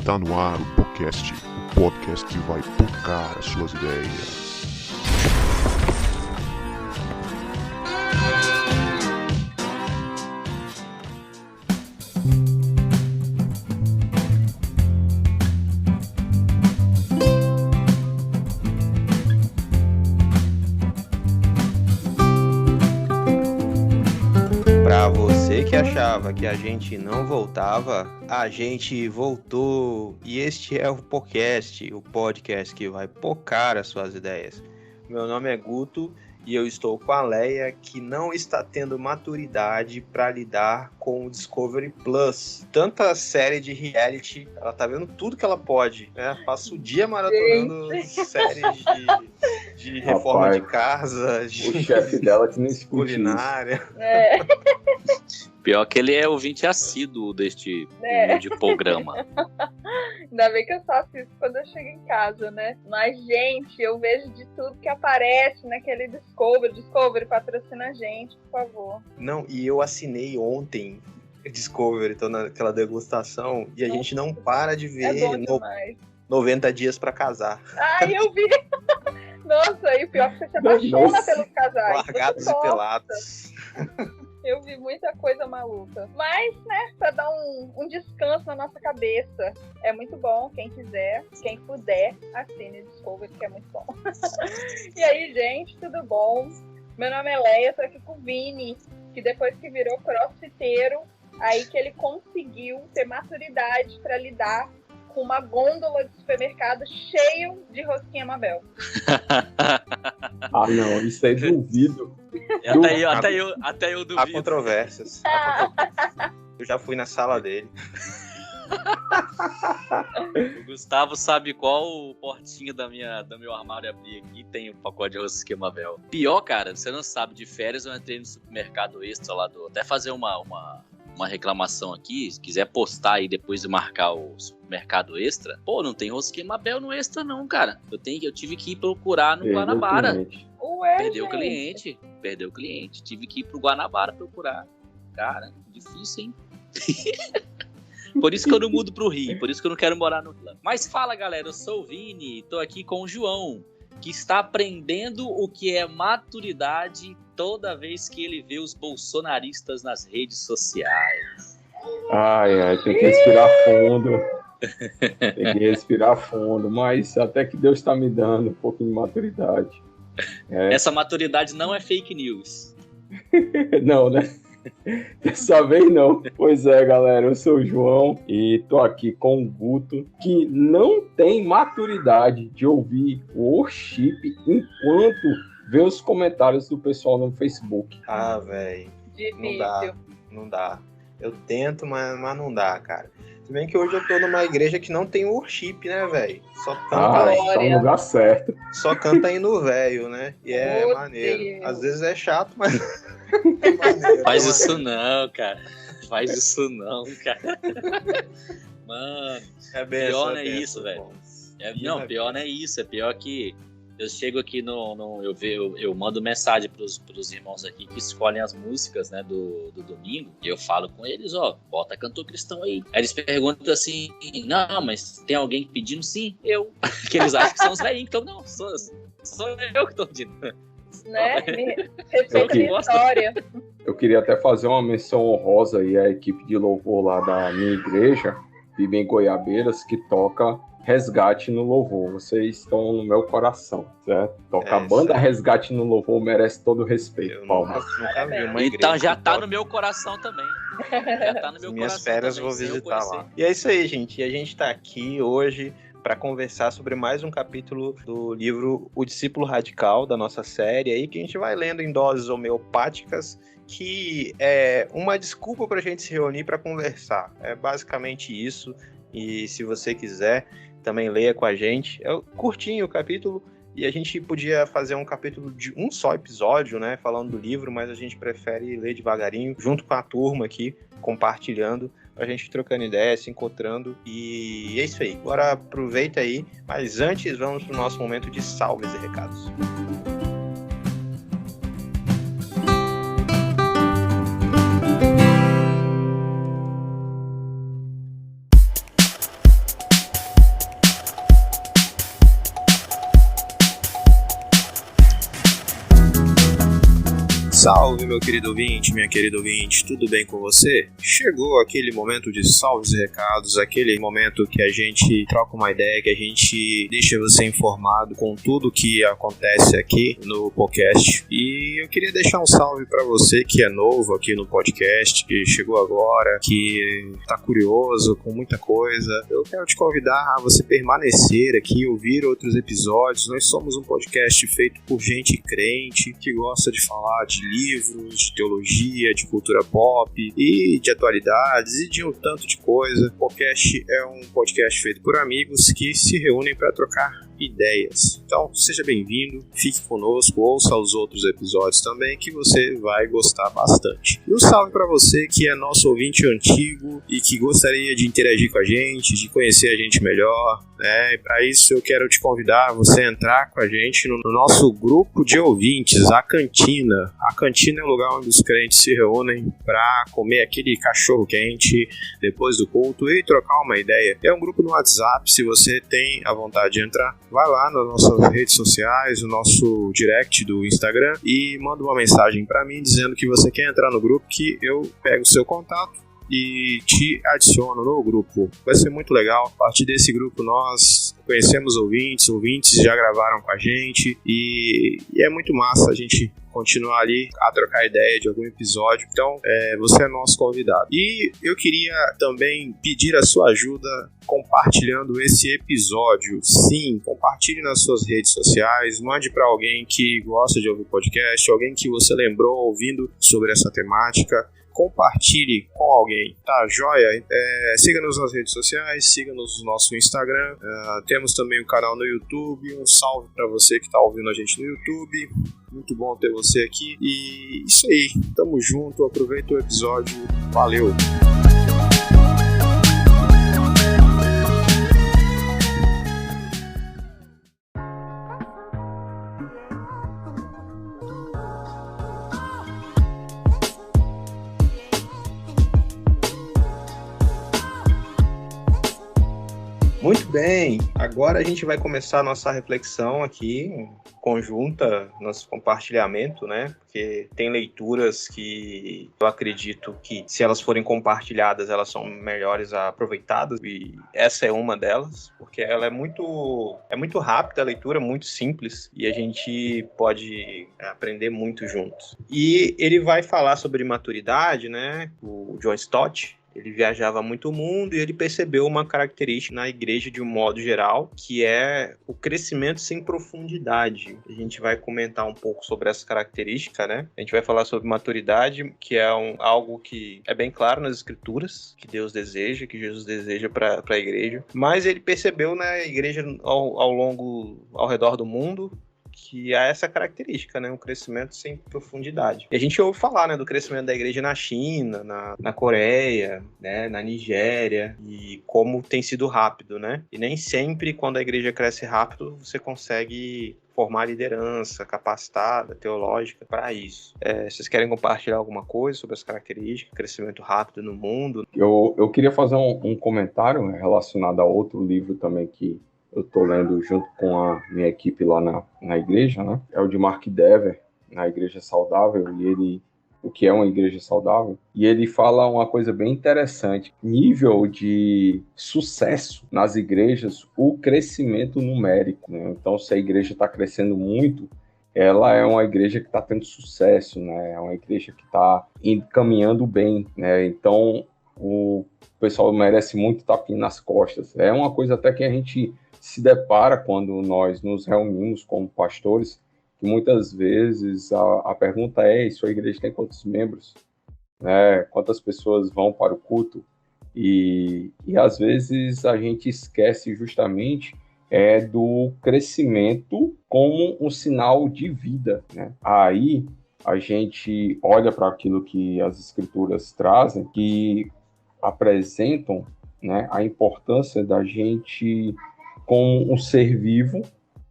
Está no ar o podcast que vai tocar as suas ideias. Pra você que achava que a gente não voltava, a gente voltou. E este é o podcast que vai pocar as suas ideias. Meu nome é Guto e eu estou com a Leia, que não está tendo maturidade para lidar com o Discovery Plus. Tanta série de reality, ela tá vendo tudo que ela pode, né? Passa o dia maratonando séries de reforma de casa, O chefe dela que não escute culinária. Pior que ele é ouvinte assíduo deste de programa. Ainda bem que eu só assisto quando eu chego em casa, né? Mas, gente, eu vejo de tudo que aparece naquele Discovery patrocina a gente, por favor. Não, e eu assinei ontem Discovery, tô naquela degustação, e a gente não para de ver É bom demais. 90 dias pra casar. Ai, eu vi! Nossa, e o pior é que você se apaixona pelos casais. Largados Você e gosta. pelados. Eu vi muita coisa maluca. Mas, né, pra dar um descanso na nossa cabeça. É muito bom, quem quiser, quem puder, assine Discovery, que é muito bom. E aí, gente, tudo bom? Meu nome é Leia, tô aqui com o Vini, que depois que virou crossfiteiro, aí que ele conseguiu ter maturidade pra lidar com uma gôndola de supermercado cheio de rosquinha Mabel. Ah, não, isso aí duvido. Até eu Há duvido. controvérsias. Eu já fui na sala dele. O Gustavo sabe qual portinha do meu armário abrir aqui e tem um pacote de rosquinha Mabel. Pior, cara, você não sabe, de férias eu entrei no supermercado extra lá até fazer uma reclamação aqui, se quiser postar aí depois de marcar o supermercado extra. Pô, não tem rosquinha Mabel no extra não, cara. Eu tive que ir procurar no Guanabara. Ué, Perdeu gente. o cliente. Tive que ir pro Guanabara procurar. Cara, difícil, hein? Por isso que eu não mudo pro Rio, por isso que eu não quero morar no Rio. Mas fala, galera, eu sou o Vini, tô aqui com o João, que está aprendendo o que é maturidade toda vez que ele vê os bolsonaristas nas redes sociais. Ai, tem que respirar fundo. Tem que respirar fundo, mas até que Deus está me dando um pouquinho de maturidade. Essa maturidade não é fake news. Não, né? Dessa vez não. Pois é, galera, eu sou o João e tô aqui com o Guto, que não tem maturidade de ouvir o worship enquanto vê os comentários do pessoal no Facebook. Ah, velho. Difícil. Não dá. Eu tento, mas não dá, cara. Se bem que hoje eu tô numa igreja que não tem worship, né, velho? Só canta aí. Tá no lugar certo. Só canta aí no velho, né? E é Meu maneiro. Deus. Às vezes é chato, mas é maneiro. Faz isso não, cara. Faz isso não, cara. Mano, É benção, pior não é benção, isso, velho. irmão. Pior não é isso. É pior que eu chego aqui eu mando mensagem pros irmãos aqui que escolhem as músicas, né, do domingo, e eu falo com eles, bota cantor cristão aí. Aí eles perguntam assim, não, mas tem alguém pedindo? Sim, eu. Que eles acham que são os velhinhos, então não, sou eu que tô pedindo. Né? Respeita a minha história. Eu queria até fazer uma menção honrosa aí à equipe de louvor lá da minha igreja, vive em Goiabeiras, que toca Resgate no Louvor. Vocês estão no meu coração, certo? Toca a banda Resgate no Louvor, merece todo o respeito. Eu Palmas. nunca vi uma igreja Então já que tá toca. no meu coração também. Já tá no meu Minhas coração férias também, vou sem eu visitar conhecer. lá. E é isso aí, gente. E a gente tá aqui hoje para conversar sobre mais um capítulo do livro O Discípulo Radical, da nossa série aí, que a gente vai lendo em doses homeopáticas, que é uma desculpa pra gente se reunir para conversar. É basicamente isso. E se você quiser, também leia com a gente. É curtinho o capítulo, e a gente podia fazer um capítulo de um só episódio, né, falando do livro, mas a gente prefere ler devagarinho, junto com a turma aqui, compartilhando, pra gente trocando ideias, se encontrando, e é isso aí. Agora aproveita aí, mas antes vamos pro nosso momento de salves e recados. Salve, meu querido ouvinte, minha querida ouvinte, tudo bem com você? Chegou aquele momento de salves e recados, aquele momento que a gente troca uma ideia, que a gente deixa você informado com tudo que acontece aqui no podcast. E eu queria deixar um salve para você que é novo aqui no podcast, que chegou agora, que tá curioso com muita coisa. Eu quero te convidar a você permanecer aqui, ouvir outros episódios. Nós somos um podcast feito por gente crente, que gosta de falar de livros, de teologia, de cultura pop e de atualidades e de um tanto de coisa. O podcast é um podcast feito por amigos que se reúnem para trocar ideias. Então, seja bem-vindo, fique conosco, ouça os outros episódios também, que você vai gostar bastante. E um salve para você que é nosso ouvinte antigo e que gostaria de interagir com a gente, de conhecer a gente melhor, né? E para isso eu quero te convidar a você entrar com a gente no nosso grupo de ouvintes, a Cantina. A Cantina é o lugar onde os crentes se reúnem para comer aquele cachorro quente depois do culto e trocar uma ideia. É um grupo no WhatsApp, se você tem a vontade de entrar, vai lá nas nossas redes sociais, no nosso direct do Instagram e manda uma mensagem para mim dizendo que você quer entrar no grupo, que eu pego o seu contato e te adiciono no grupo. Vai ser muito legal. A partir desse grupo nós conhecemos ouvintes já gravaram com a gente e é muito massa a gente continuar ali a trocar ideia de algum episódio. Então, você é nosso convidado. E eu queria também pedir a sua ajuda compartilhando esse episódio. Sim, compartilhe nas suas redes sociais, mande para alguém que gosta de ouvir podcast, alguém que você lembrou ouvindo sobre essa temática. Compartilhe com alguém, tá joia? Siga-nos nas redes sociais, siga-nos no nosso Instagram, temos também o canal no YouTube. Um salve para você que tá ouvindo a gente no YouTube, muito bom ter você aqui. E isso aí, tamo junto, aproveita o episódio, valeu! Muito bem, agora a gente vai começar a nossa reflexão aqui, conjunta, nosso compartilhamento, né? Porque tem leituras que eu acredito que, se elas forem compartilhadas, elas são melhores aproveitadas, e essa é uma delas, porque ela é muito rápida a leitura, muito simples, e a gente pode aprender muito juntos. E ele vai falar sobre maturidade, né? O John Stott. Ele viajava muito o mundo e ele percebeu uma característica na igreja de um modo geral, que é o crescimento sem profundidade. A gente vai comentar um pouco sobre essa característica, né? A gente vai falar sobre maturidade, que é algo que é bem claro nas escrituras, que Deus deseja, que Jesus deseja para a igreja. Mas ele percebeu na igreja ao redor do mundo, que há essa característica, né? Um crescimento sem profundidade. E a gente ouve falar, né, do crescimento da igreja na China, na Coreia, né, na Nigéria, e como tem sido rápido, né? E nem sempre, quando a igreja cresce rápido, você consegue formar liderança capacitada, teológica para isso. Vocês querem compartilhar alguma coisa sobre as características, crescimento rápido no mundo? Eu queria fazer um comentário relacionado a outro livro também que eu estou lendo junto com a minha equipe lá na igreja, né? É o de Mark Dever, na Igreja Saudável, e o que é uma igreja saudável, e ele fala uma coisa bem interessante: nível de sucesso nas igrejas, o crescimento numérico, né? Então, se a igreja está crescendo muito, ela é uma igreja que está tendo sucesso, né? É uma igreja que está caminhando bem, né? Então, o pessoal merece muito tapinha nas costas. É uma coisa até que a gente se depara quando nós nos reunimos como pastores, que muitas vezes a pergunta é: sua igreja tem quantos membros? Né? Quantas pessoas vão para o culto? E às vezes a gente esquece justamente do crescimento como um sinal de vida, né? Aí a gente olha para aquilo que as escrituras trazem, que apresentam, né, a importância da gente, como um ser vivo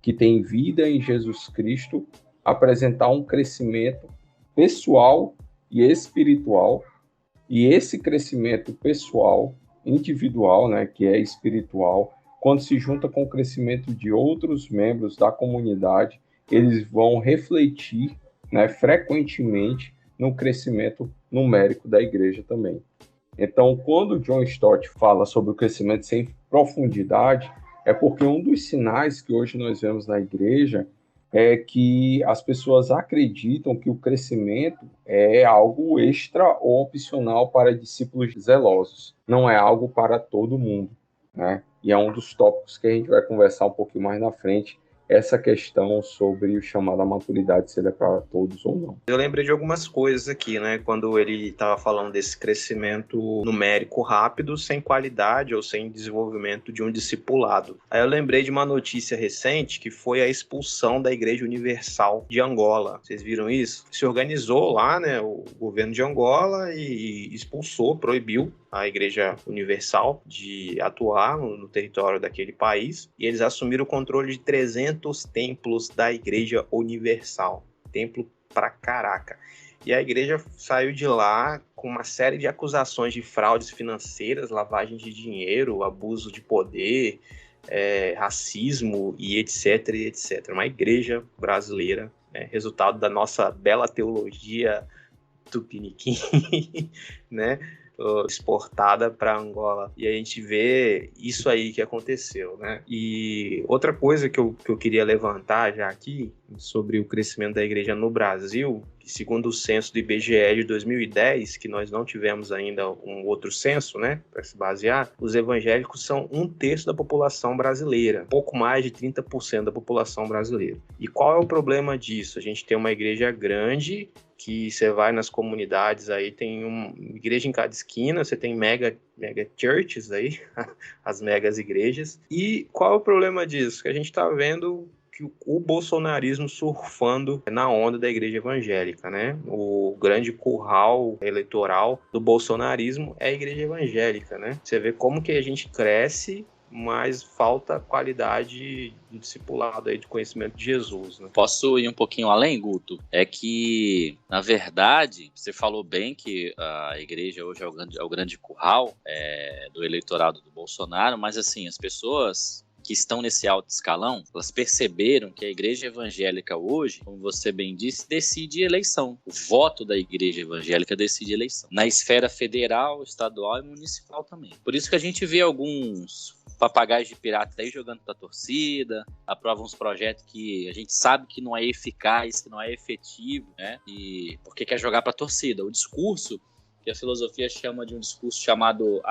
que tem vida em Jesus Cristo, apresentar um crescimento pessoal e espiritual. E esse crescimento pessoal, individual, né, que é espiritual, quando se junta com o crescimento de outros membros da comunidade, eles vão refletir né, frequentemente no crescimento numérico da igreja também. Então, quando John Stott fala sobre o crescimento sem profundidade, é porque um dos sinais que hoje nós vemos na igreja é que as pessoas acreditam que o crescimento é algo extra ou opcional para discípulos zelosos, não é algo para todo mundo, né? E é um dos tópicos que a gente vai conversar um pouquinho mais na frente, essa questão sobre o chamado à maturidade, se ele é para todos ou não. Eu lembrei de algumas coisas aqui, né? Quando ele estava falando desse crescimento numérico rápido, sem qualidade ou sem desenvolvimento de um discipulado. Aí eu lembrei de uma notícia recente, que foi a expulsão da Igreja Universal de Angola. Vocês viram isso? Se organizou lá, né, o governo de Angola e expulsou, proibiu a Igreja Universal de atuar no território daquele país, e eles assumiram o controle de 300 templos da Igreja Universal. Templo pra caraca. E a igreja saiu de lá com uma série de acusações de fraudes financeiras, lavagem de dinheiro, abuso de poder, racismo e etc, e etc. Uma igreja brasileira, né, resultado da nossa bela teologia tupiniquim, né, exportada para Angola. E a gente vê isso aí que aconteceu, né? E outra coisa que eu queria levantar já aqui sobre o crescimento da igreja no Brasil, que segundo o censo do IBGE de 2010, que nós não tivemos ainda um outro censo, né, para se basear, os evangélicos são 1/3 da população brasileira, pouco mais de 30% da população brasileira. E qual é o problema disso? A gente tem uma igreja grande, que você vai nas comunidades aí, tem uma igreja em cada esquina, você tem mega churches aí, as megas igrejas. E qual é o problema disso? Que a gente está vendo que o bolsonarismo surfando na onda da igreja evangélica, né? O grande curral eleitoral do bolsonarismo é a igreja evangélica, né? Você vê como que a gente cresce, mas falta qualidade de discipulado aí, de conhecimento de Jesus, né? Posso ir um pouquinho além, Guto? É que, na verdade, você falou bem que a igreja hoje é o grande curral do eleitorado do Bolsonaro, mas assim, as pessoas que estão nesse alto escalão, elas perceberam que a igreja evangélica hoje, como você bem disse, decide eleição. O voto da igreja evangélica decide eleição. Na esfera federal, estadual e municipal também. Por isso que a gente vê alguns papagaios de pirata aí jogando pra torcida, aprovam uns projetos que a gente sabe que não é eficaz, que não é efetivo, né? E porque quer jogar pra torcida. O discurso que a filosofia chama de um discurso chamado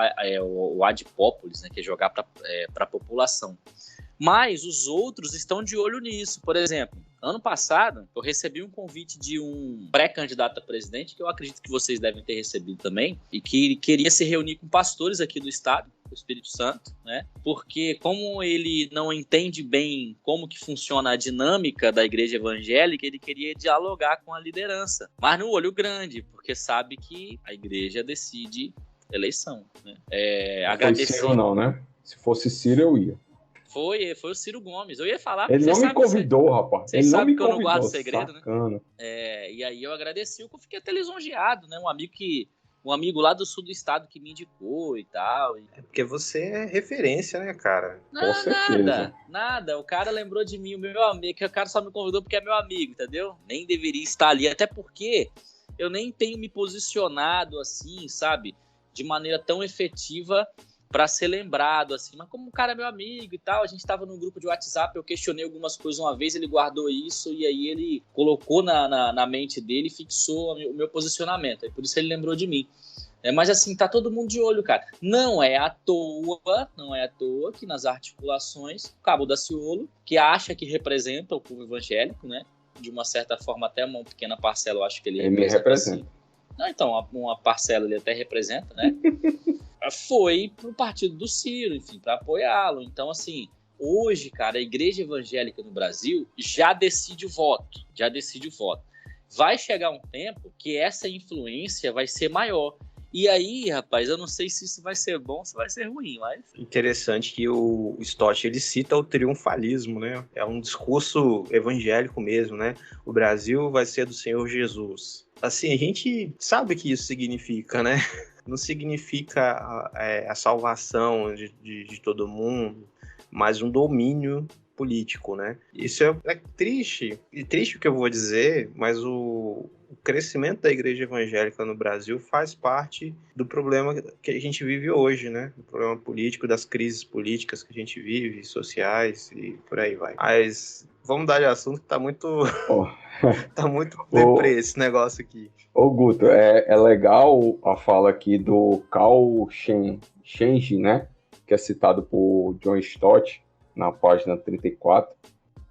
o ad populis, né, que é jogar para a população. Mas os outros estão de olho nisso. Por exemplo, ano passado, eu recebi um convite de um pré-candidato a presidente, que eu acredito que vocês devem ter recebido também, e que queria se reunir com pastores aqui do estado, do Espírito Santo, né? Porque como ele não entende bem como que funciona a dinâmica da igreja evangélica, ele queria dialogar com a liderança, mas no olho grande, porque sabe que a igreja decide eleição, né? Agradecer Ciro não, né? Se fosse Ciro, eu ia. Foi o Ciro Gomes. Eu ia falar. Ele não me convidou, rapaz. Ele não me convidou. Eu não guardo segredo, sacana. né? E aí eu agradeci, eu fiquei até lisonjeado, né? Um amigo lá do sul do estado que me indicou e tal. É porque você é referência, né, cara? Com certeza. Nada. O cara lembrou de mim, o meu amigo, que o cara só me convidou porque é meu amigo, entendeu? Nem deveria estar ali, até porque eu nem tenho me posicionado assim, sabe? De maneira tão efetiva para ser lembrado, assim, mas como o cara é meu amigo e tal, a gente tava num grupo de WhatsApp, eu questionei algumas coisas uma vez, ele guardou isso e aí ele colocou na mente dele e fixou o meu posicionamento, aí por isso ele lembrou de mim. Mas assim, tá todo mundo de olho, cara. Não é à toa que nas articulações, o Cabo Daciolo, que acha que representa o povo evangélico, né, de uma certa forma até uma pequena parcela, eu acho que ele me representa. Assim. Não, então, uma parcela ele até representa, né? Foi pro partido do Ciro, enfim, para apoiá-lo. Então, assim, hoje, cara, a igreja evangélica no Brasil já decide o voto. Vai chegar um tempo que essa influência vai ser maior. E aí, rapaz, eu não sei se isso vai ser bom ou se vai ser ruim, mas... Interessante que o Stott, ele cita o triunfalismo, né? É um discurso evangélico mesmo, né? O Brasil vai ser do Senhor Jesus. Assim, a gente sabe o que isso significa, né? Não significa a salvação de todo mundo, mas um domínio político, né? Isso é triste, e triste o que eu vou dizer, mas o crescimento da igreja evangélica no Brasil faz parte do problema que a gente vive hoje, né? O problema político, das crises políticas que a gente vive, sociais e por aí vai. Mas vamos dar de assunto que tá muito, Ó, tá muito Ô, deprê esse negócio aqui. ô Guto, é legal a fala aqui do Carl Shenji, né? Que é citado por John Stott na página 34,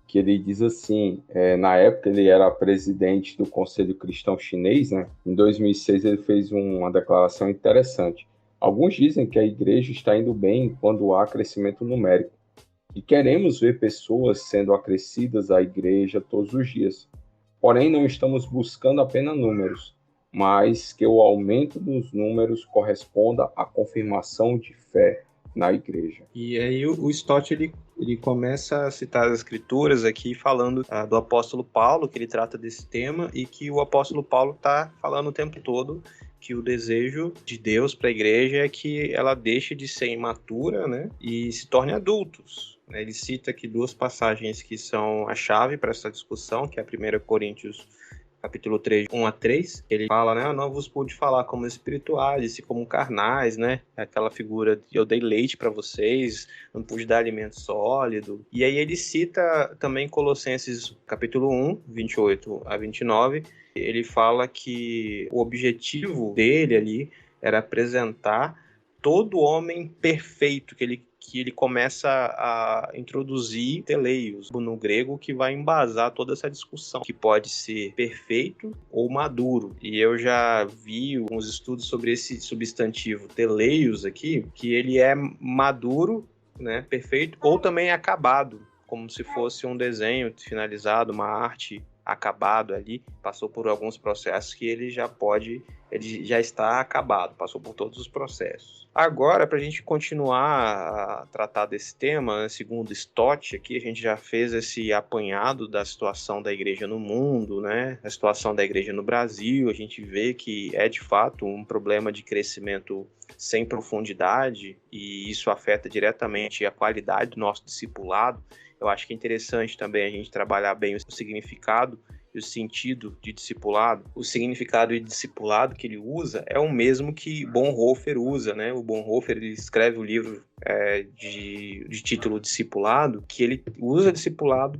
que ele diz assim, na época ele era presidente do Conselho Cristão Chinês, né? Em 2006 ele fez uma declaração interessante. Alguns dizem que a igreja está indo bem quando há crescimento numérico, e queremos ver pessoas sendo acrescidas à igreja todos os dias. Porém, não estamos buscando apenas números, mas que o aumento dos números corresponda à confirmação de fé na igreja. E aí o Stott, ele começa a citar as escrituras aqui, falando do apóstolo Paulo, que ele trata desse tema, e que o apóstolo Paulo está falando o tempo todo que o desejo de Deus para a igreja é que ela deixe de ser imatura, né, e se torne adultos. Ele cita aqui duas passagens que são a chave para essa discussão, que é a 1 Coríntios capítulo 3, 1 a 3, ele fala, né, eu não vos pude falar como espirituais, e como carnais, né, aquela figura de eu dei leite para vocês, não pude dar alimento sólido. E aí ele cita também Colossenses capítulo 1, 28 a 29, ele fala que o objetivo dele ali era apresentar todo homem perfeito, que ele começa a introduzir teleios no grego, que vai embasar toda essa discussão, que pode ser perfeito ou maduro. E eu já vi alguns estudos sobre esse substantivo teleios aqui, que ele é maduro, né, perfeito, ou também acabado, como se fosse um desenho finalizado, uma arte acabado ali, passou por alguns processos que ele já está acabado, passou por todos os processos. Agora, para a gente continuar a tratar desse tema, né, segundo Stott, aqui a gente já fez esse apanhado da situação da igreja no mundo, né, a situação da igreja no Brasil, a gente vê que é de fato um problema de crescimento sem profundidade, e isso afeta diretamente a qualidade do nosso discipulado. Eu acho que é interessante também a gente trabalhar bem o significado e o sentido de discipulado. O significado de discipulado que ele usa é o mesmo que Bonhoeffer usa, né? O Bonhoeffer, ele escreve o livro de título Discipulado, que ele usa discipulado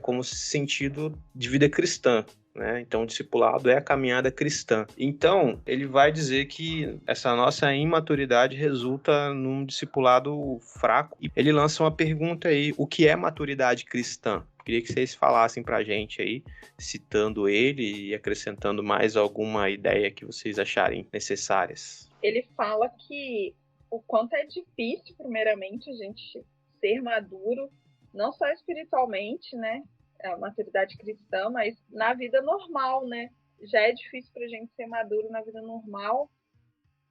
como sentido de vida cristã. Né? Então, o discipulado é a caminhada cristã. Então, ele vai dizer que essa nossa imaturidade resulta num discipulado fraco. E ele lança uma pergunta aí: o que é maturidade cristã? Queria que vocês falassem pra gente aí, citando ele e acrescentando mais alguma ideia que vocês acharem necessárias. Ele fala que o quanto é difícil, primeiramente, a gente ser maduro, não só espiritualmente, né? A maturidade cristã, mas na vida normal, né? Já é difícil para a gente ser maduro na vida normal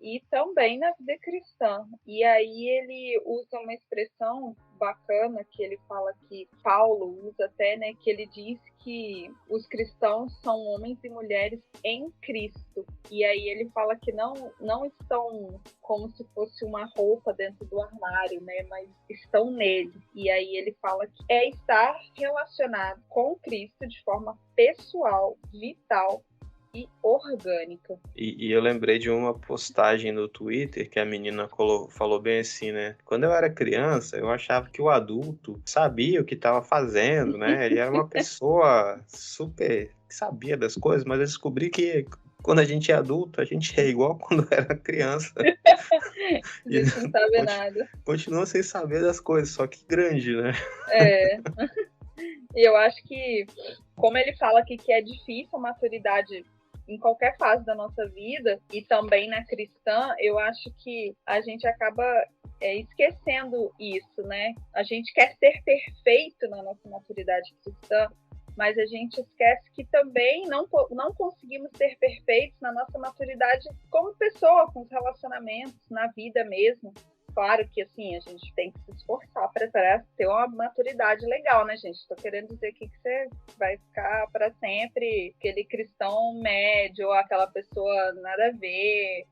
e também na vida cristã. E aí ele usa uma expressão bacana que ele fala que Paulo usa até, né? Que ele diz que os cristãos são homens e mulheres em Cristo. E aí ele fala que não estão como se fosse uma roupa dentro do armário, né? Mas estão nele. E aí ele fala que é estar relacionado com Cristo de forma pessoal, vital e orgânica. E eu lembrei de uma postagem no Twitter que a menina falou bem assim, né? Quando eu era criança, eu achava que o adulto sabia o que estava fazendo, né? Ele era uma pessoa super que sabia das coisas, mas eu descobri que quando a gente é adulto, a gente é igual quando era criança. A gente não sabe nada. Continua sem saber das coisas, só que grande, né? É. E eu acho que, como ele fala aqui que é difícil a maturidade em qualquer fase da nossa vida, e também na cristã, eu acho que a gente acaba esquecendo isso, né? A gente quer ser perfeito na nossa maturidade cristã, mas a gente esquece que também não conseguimos ser perfeitos na nossa maturidade como pessoa, com os relacionamentos, na vida mesmo. Claro que, assim, a gente tem que se esforçar para ter uma maturidade legal, né, gente? Tô querendo dizer aqui que você vai ficar para sempre aquele cristão médio, ou aquela pessoa nada a ver,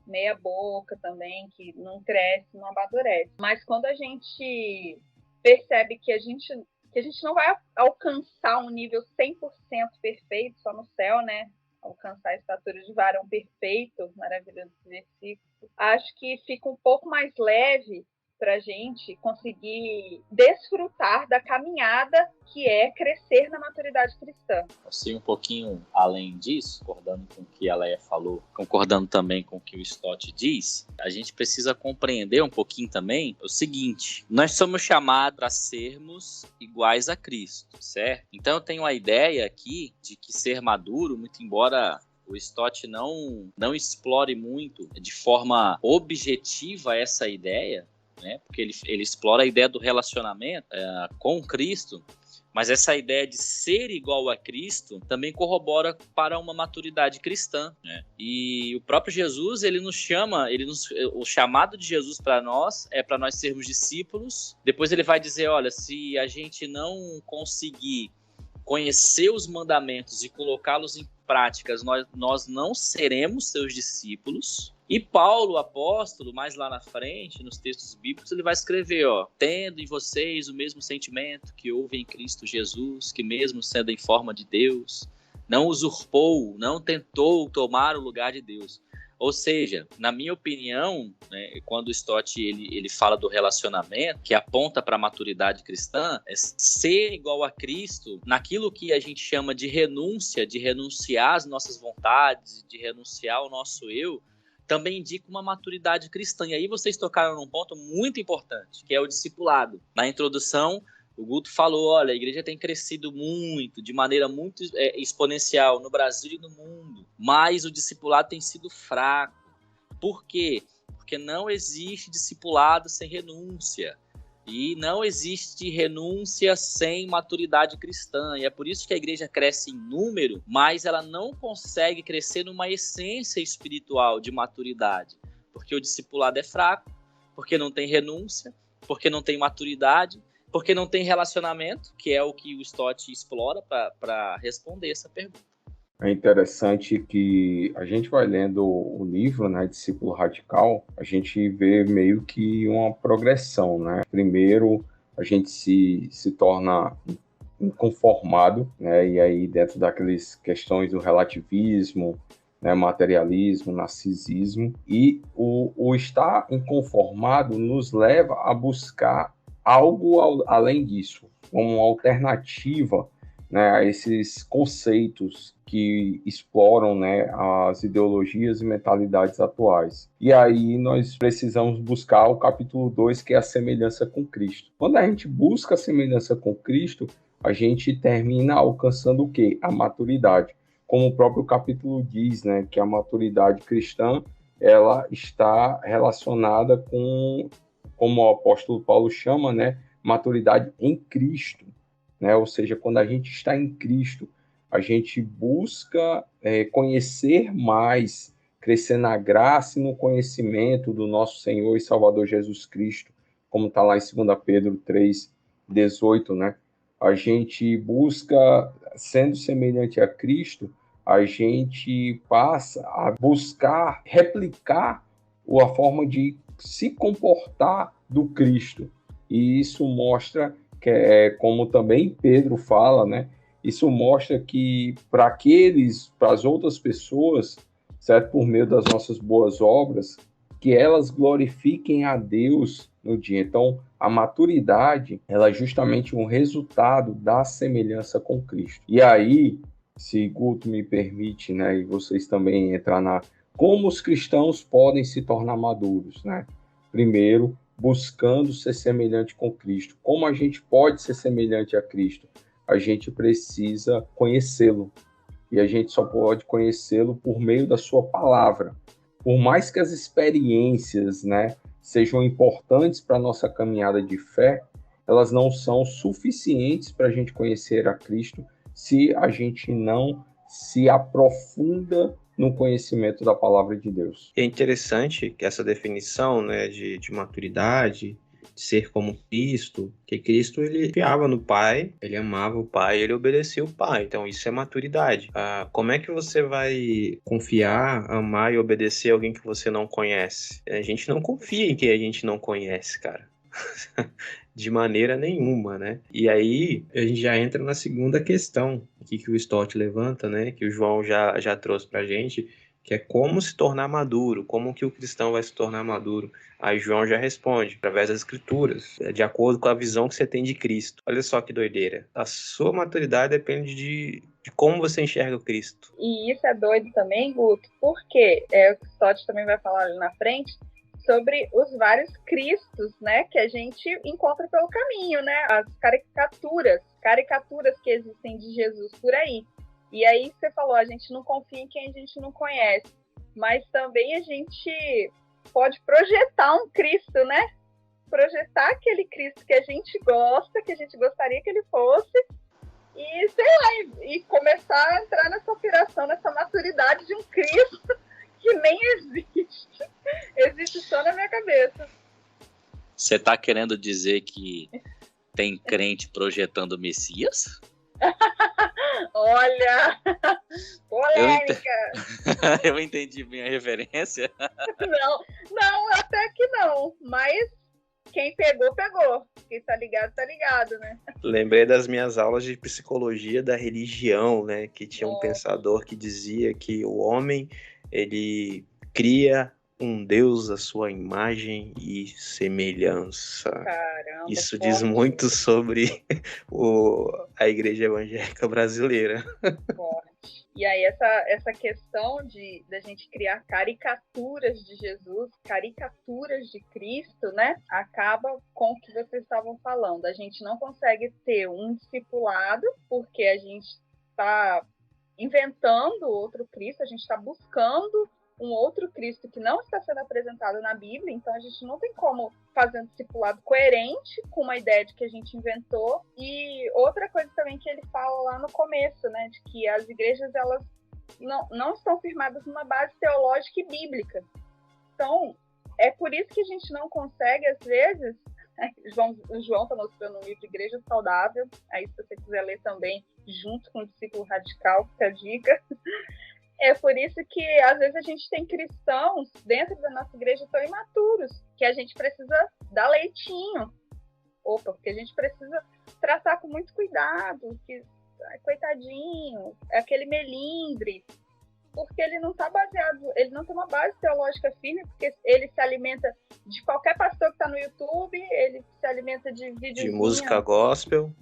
meia boca também, que não cresce, não amadurece. Mas quando a gente percebe que a gente não vai alcançar um nível 100% perfeito só no céu, né? Alcançar a estatura de varão perfeito, maravilhoso versículo. Acho que fica um pouco mais leve para a gente conseguir desfrutar da caminhada que é crescer na maturidade cristã. Assim, um pouquinho além disso, concordando com o que a Leia falou, concordando também com o que o Stott diz, a gente precisa compreender um pouquinho também o seguinte: nós somos chamados a sermos iguais a Cristo, certo? Então eu tenho a ideia aqui de que ser maduro, muito embora o Stott não explore muito de forma objetiva essa ideia, né? Porque ele explora a ideia do relacionamento com Cristo, mas essa ideia de ser igual a Cristo também corrobora para uma maturidade cristã, né? E o próprio Jesus, ele nos chama, o chamado de Jesus para nós é para nós sermos discípulos. Depois ele vai dizer, olha, se a gente não conseguir conhecer os mandamentos e colocá-los em práticas, nós não seremos seus discípulos. E Paulo, o apóstolo, mais lá na frente, nos textos bíblicos, ele vai escrever, tendo em vocês o mesmo sentimento que houve em Cristo Jesus, que mesmo sendo em forma de Deus, não usurpou, não tentou tomar o lugar de Deus. Ou seja, na minha opinião, né, quando o Stott ele fala do relacionamento, que aponta para a maturidade cristã, é ser igual a Cristo naquilo que a gente chama de renúncia, de renunciar às nossas vontades, de renunciar ao nosso eu, também indica uma maturidade cristã. E aí vocês tocaram num ponto muito importante, que é o discipulado. Na introdução, o Guto falou, olha, a igreja tem crescido muito, de maneira muito exponencial no Brasil e no mundo, mas o discipulado tem sido fraco. Por quê? Porque não existe discipulado sem renúncia. E não existe renúncia sem maturidade cristã. E é por isso que a igreja cresce em número, mas ela não consegue crescer numa essência espiritual de maturidade. Porque o discipulado é fraco, porque não tem renúncia, porque não tem maturidade, porque não tem relacionamento, que é o que o Stott explora para responder essa pergunta. É interessante que a gente vai lendo o livro, né, Discípulo Radical, a gente vê meio que uma progressão, né? Primeiro, a gente se torna inconformado, né? E aí dentro daquelas questões do relativismo, né, materialismo, narcisismo, e o estar inconformado nos leva a buscar algo além disso, como uma alternativa, né, a esses conceitos que exploram, né, as ideologias e mentalidades atuais. E aí nós precisamos buscar o capítulo 2, que é a semelhança com Cristo. Quando a gente busca a semelhança com Cristo, a gente termina alcançando o quê? A maturidade. Como o próprio capítulo diz, né, que a maturidade cristã ela está relacionada com, como o apóstolo Paulo chama, né, maturidade em Cristo. Né? Ou seja, quando a gente está em Cristo, a gente busca conhecer mais, crescer na graça e no conhecimento do nosso Senhor e Salvador Jesus Cristo, como está lá em 2 Pedro 3,18, né? A gente busca, sendo semelhante a Cristo, a gente passa a buscar replicar a forma de se comportar do Cristo. E isso mostra que, como também Pedro fala, né? Isso mostra que para as outras pessoas, certo? Por meio das nossas boas obras, que elas glorifiquem a Deus no dia. Então, a maturidade, ela é justamente um resultado da semelhança com Cristo. E aí, se Guto me permite, né? E vocês também entrar como os cristãos podem se tornar maduros, né? Primeiro, buscando ser semelhante com Cristo. Como a gente pode ser semelhante a Cristo? A gente precisa conhecê-lo. E a gente só pode conhecê-lo por meio da sua palavra. Por mais que as experiências, né, sejam importantes para a nossa caminhada de fé, elas não são suficientes para a gente conhecer a Cristo se a gente não se aprofunda no conhecimento da palavra de Deus. É interessante que essa definição, né, de maturidade, de ser como Cristo, que Cristo ele confiava no Pai, ele amava o Pai, ele obedecia o Pai. Então isso é maturidade. Como é que você vai confiar, amar e obedecer alguém que você não conhece? A gente não confia em quem a gente não conhece, cara. De maneira nenhuma, né? E aí a gente já entra na segunda questão aqui que o Stott levanta, né? Que o João já trouxe pra gente, que é como se tornar maduro, como que o cristão vai se tornar maduro. Aí João já responde, através das escrituras, de acordo com a visão que você tem de Cristo. Olha só que doideira. A sua maturidade depende de como você enxerga o Cristo. E isso é doido também, Guto, porque o que o Stott também vai falar ali na frente, sobre os vários cristos, né, que a gente encontra pelo caminho, né, as caricaturas que existem de Jesus por aí. E aí você falou, a gente não confia em quem a gente não conhece, mas também a gente pode projetar um Cristo, né, projetar aquele Cristo que a gente gosta, que a gente gostaria que ele fosse, e sei lá, e começar a entrar nessa operação, nessa maturidade de um Cristo que nem existe. Existe só na minha cabeça. Você tá querendo dizer que tem crente projetando o Messias? Olha! Polêmica! Eu entendi bem a referência. Não, até que não. Mas quem pegou, pegou. Quem tá ligado, né? Lembrei das minhas aulas de psicologia da religião, né? Que tinha um pensador que dizia que o homem, ele cria um Deus à sua imagem e semelhança. Caramba, isso forte. Diz muito sobre a igreja evangélica brasileira. Forte. E aí essa questão da gente criar caricaturas de Jesus, caricaturas de Cristo, né? Acaba com o que vocês estavam falando. A gente não consegue ter um discipulado porque a gente está inventando outro Cristo, a gente está buscando um outro Cristo que não está sendo apresentado na Bíblia, então a gente não tem como fazer um discipulado coerente com uma ideia de que a gente inventou. E outra coisa também que ele fala lá no começo, né, de que as igrejas, elas não estão firmadas numa base teológica e bíblica. Então, é por isso que a gente não consegue, às vezes, o João está mostrando um livro de Igreja Saudável, aí se você quiser ler também, junto com o Discípulo Radical, fica a dica. É por isso que, às vezes, a gente tem cristãos dentro da nossa igreja tão imaturos, que a gente precisa dar leitinho. Porque a gente precisa tratar com muito cuidado, que, coitadinho, é aquele melindre, porque ele não está baseado, ele não tem uma base teológica firme, porque ele se alimenta de qualquer pastor que está no YouTube, ele se alimenta de vídeos de música gospel.